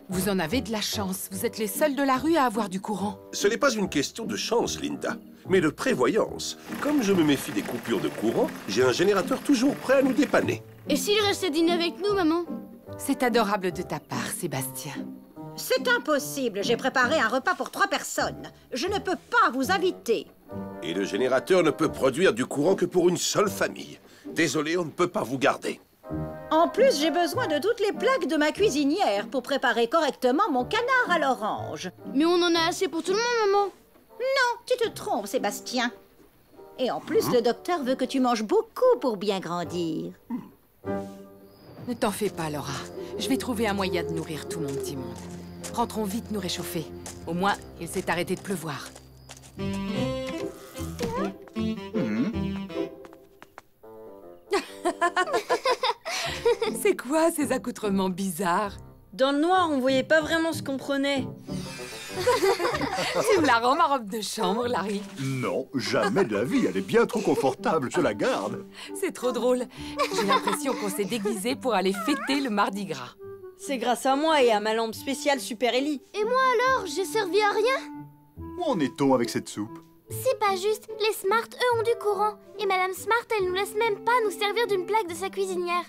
Vous en avez de la chance. Vous êtes les seuls de la rue à avoir du courant. Ce n'est pas une question de chance, Linda, mais de prévoyance. Comme je me méfie des coupures de courant, j'ai un générateur toujours prêt à nous dépanner. Et s'il restait dîner avec nous, maman? C'est adorable de ta part, Sébastien. C'est impossible. J'ai préparé un repas pour 3 personnes. Je ne peux pas vous inviter. Et le générateur ne peut produire du courant que pour une seule famille. Désolé, on ne peut pas vous garder. En plus, j'ai besoin de toutes les plaques de ma cuisinière pour préparer correctement mon canard à l'orange. Mais on en a assez pour tout le monde, maman. Non, tu te trompes, Sébastien. Et en plus, le docteur veut que tu manges beaucoup pour bien grandir. Ne t'en fais pas, Laura. Je vais trouver un moyen de nourrir tout mon petit monde. Rentrons vite nous réchauffer. Au moins, il s'est arrêté de pleuvoir. C'est quoi ces accoutrements bizarres? Dans le noir, on voyait pas vraiment ce qu'on prenait. Tu me la rends, ma robe de chambre, Larry? Non, jamais de la vie. Elle est bien trop confortable, je la garde. C'est trop drôle. J'ai l'impression qu'on s'est déguisé pour aller fêter le Mardi Gras. C'est grâce à moi et à ma lampe spéciale Super Ellie. Et moi alors, j'ai servi à rien? Où en est-on avec cette soupe? C'est pas juste. Les Smart, eux, ont du courant. Et Madame Smart, elle nous laisse même pas nous servir d'une plaque de sa cuisinière.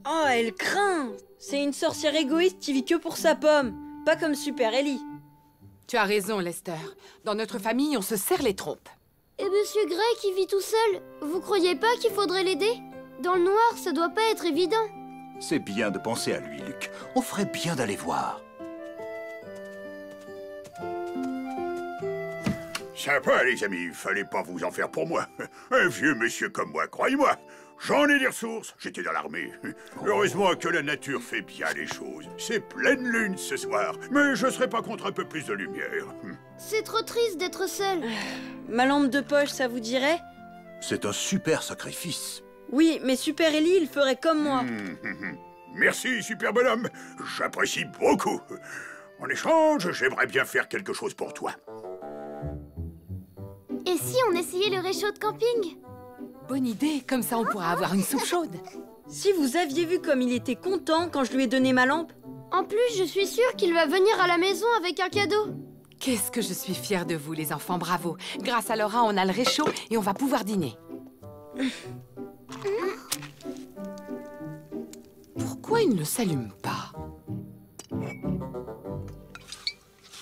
Oh, elle craint. C'est une sorcière égoïste qui vit que pour sa pomme. Pas comme Super Ellie. Tu as raison, Lester. Dans notre famille, on se serre les trompes. Et Monsieur Gray qui vit tout seul, vous croyez pas qu'il faudrait l'aider? Dans le noir, ça doit pas être évident. C'est bien de penser à lui, Luc. On ferait bien d'aller voir. Sympa, les amis, fallait pas vous en faire pour moi. Un vieux monsieur comme moi, croyez-moi. J'en ai des ressources, j'étais dans l'armée. Heureusement que la nature fait bien les choses. C'est pleine lune ce soir, mais je serais pas contre un peu plus de lumière. C'est trop triste d'être seul. Ma lampe de poche, ça vous dirait? C'est un super sacrifice. Oui, mais Super Ellie, il ferait comme moi. Merci, super bonhomme. J'apprécie beaucoup. En échange, j'aimerais bien faire quelque chose pour toi. Et si on essayait le réchaud de camping? Bonne idée, comme ça on pourra avoir une soupe chaude. Si vous aviez vu comme il était content quand je lui ai donné ma lampe. En plus, je suis sûre qu'il va venir à la maison avec un cadeau. Qu'est-ce que je suis fière de vous, les enfants, bravo. Grâce à Laura, on a le réchaud et on va pouvoir dîner. Pourquoi il ne s'allume pas?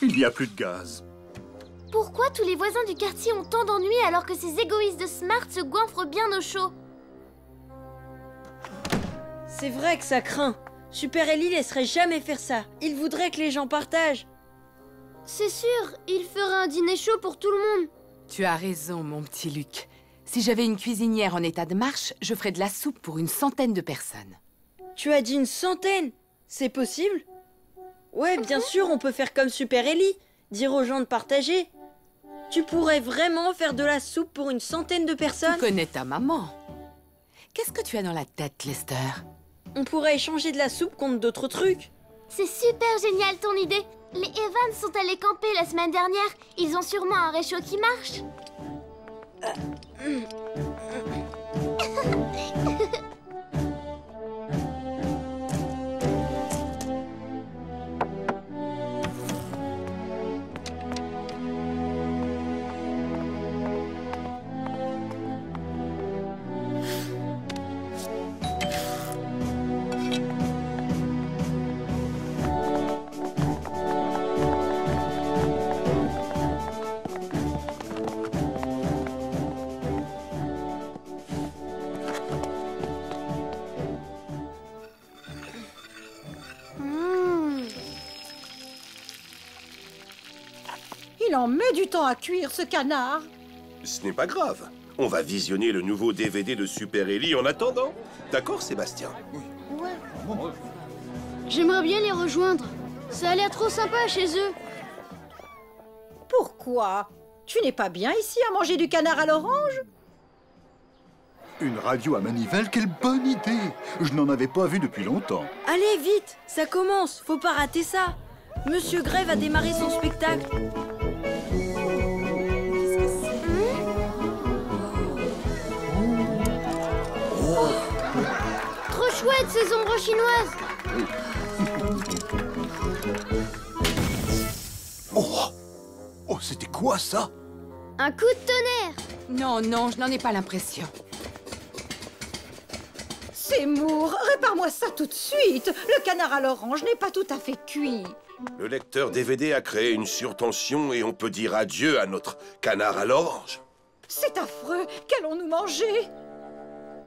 Il n'y a plus de gaz. Pourquoi tous les voisins du quartier ont tant d'ennuis alors que ces égoïstes de Smart se goinfrent bien au chaud? C'est vrai que ça craint. Super Ellie laisserait jamais faire ça. Il voudrait que les gens partagent. C'est sûr, il ferait un dîner chaud pour tout le monde. Tu as raison, mon petit Luc. Si j'avais une cuisinière en état de marche, je ferais de la soupe pour une centaine de personnes. Tu as dit une centaine? C'est possible? Ouais, bien sûr, on peut faire comme Super Ellie. Dire aux gens de partager. Tu pourrais vraiment faire de la soupe pour une centaine de personnes? Tu connais ta maman. Qu'est-ce que tu as dans la tête, Lester? On pourrait échanger de la soupe contre d'autres trucs. C'est super génial ton idée. Les Evans sont allés camper la semaine dernière. Ils ont sûrement un réchaud qui marche. Il en met du temps à cuire, ce canard. Ce n'est pas grave. On va visionner le nouveau DVD de Super Ellie en attendant. D'accord, Sébastien? J'aimerais bien les rejoindre. Ça a l'air trop sympa chez eux. Pourquoi? Tu n'es pas bien ici à manger du canard à l'orange? Une radio à manivelle, quelle bonne idée! Je n'en avais pas vu depuis longtemps. Allez, vite, ça commence, faut pas rater ça. Monsieur Gray va démarrer son spectacle. Trop chouette ces ombres chinoises. Oh, c'était quoi ça? Un coup de tonnerre. Non, non, je n'en ai pas l'impression. Seymour, répare-moi ça tout de suite. Le canard à l'orange n'est pas tout à fait cuit. Le lecteur DVD a créé une surtension et on peut dire adieu à notre canard à l'orange. C'est affreux. Qu'allons-nous manger?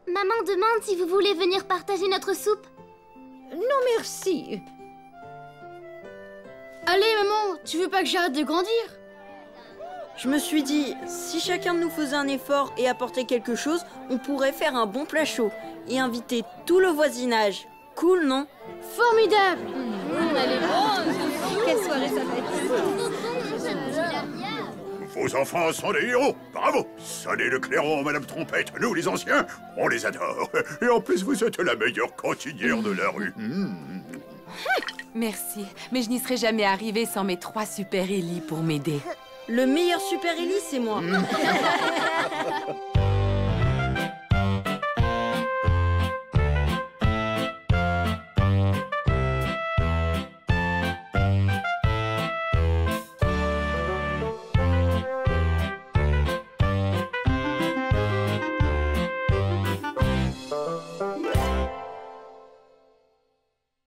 Maman demande si vous voulez venir partager notre soupe. Non, merci. Allez, maman, tu veux pas que j'arrête de grandir? Je me suis dit, si chacun de nous faisait un effort et apportait quelque chose, on pourrait faire un bon plat chaud et inviter tout le voisinage. Cool, non? Formidable. Allez, quelle soirée ça va être. Vos enfants sont des héros, bravo! Sonnez le clairon, Madame Trompette, nous les anciens, on les adore. Et en plus, vous êtes la meilleure cantinière de la rue. Merci, mais je n'y serais jamais arrivée sans mes 3 Super Ellie pour m'aider. Le meilleur Super Ellie, c'est moi.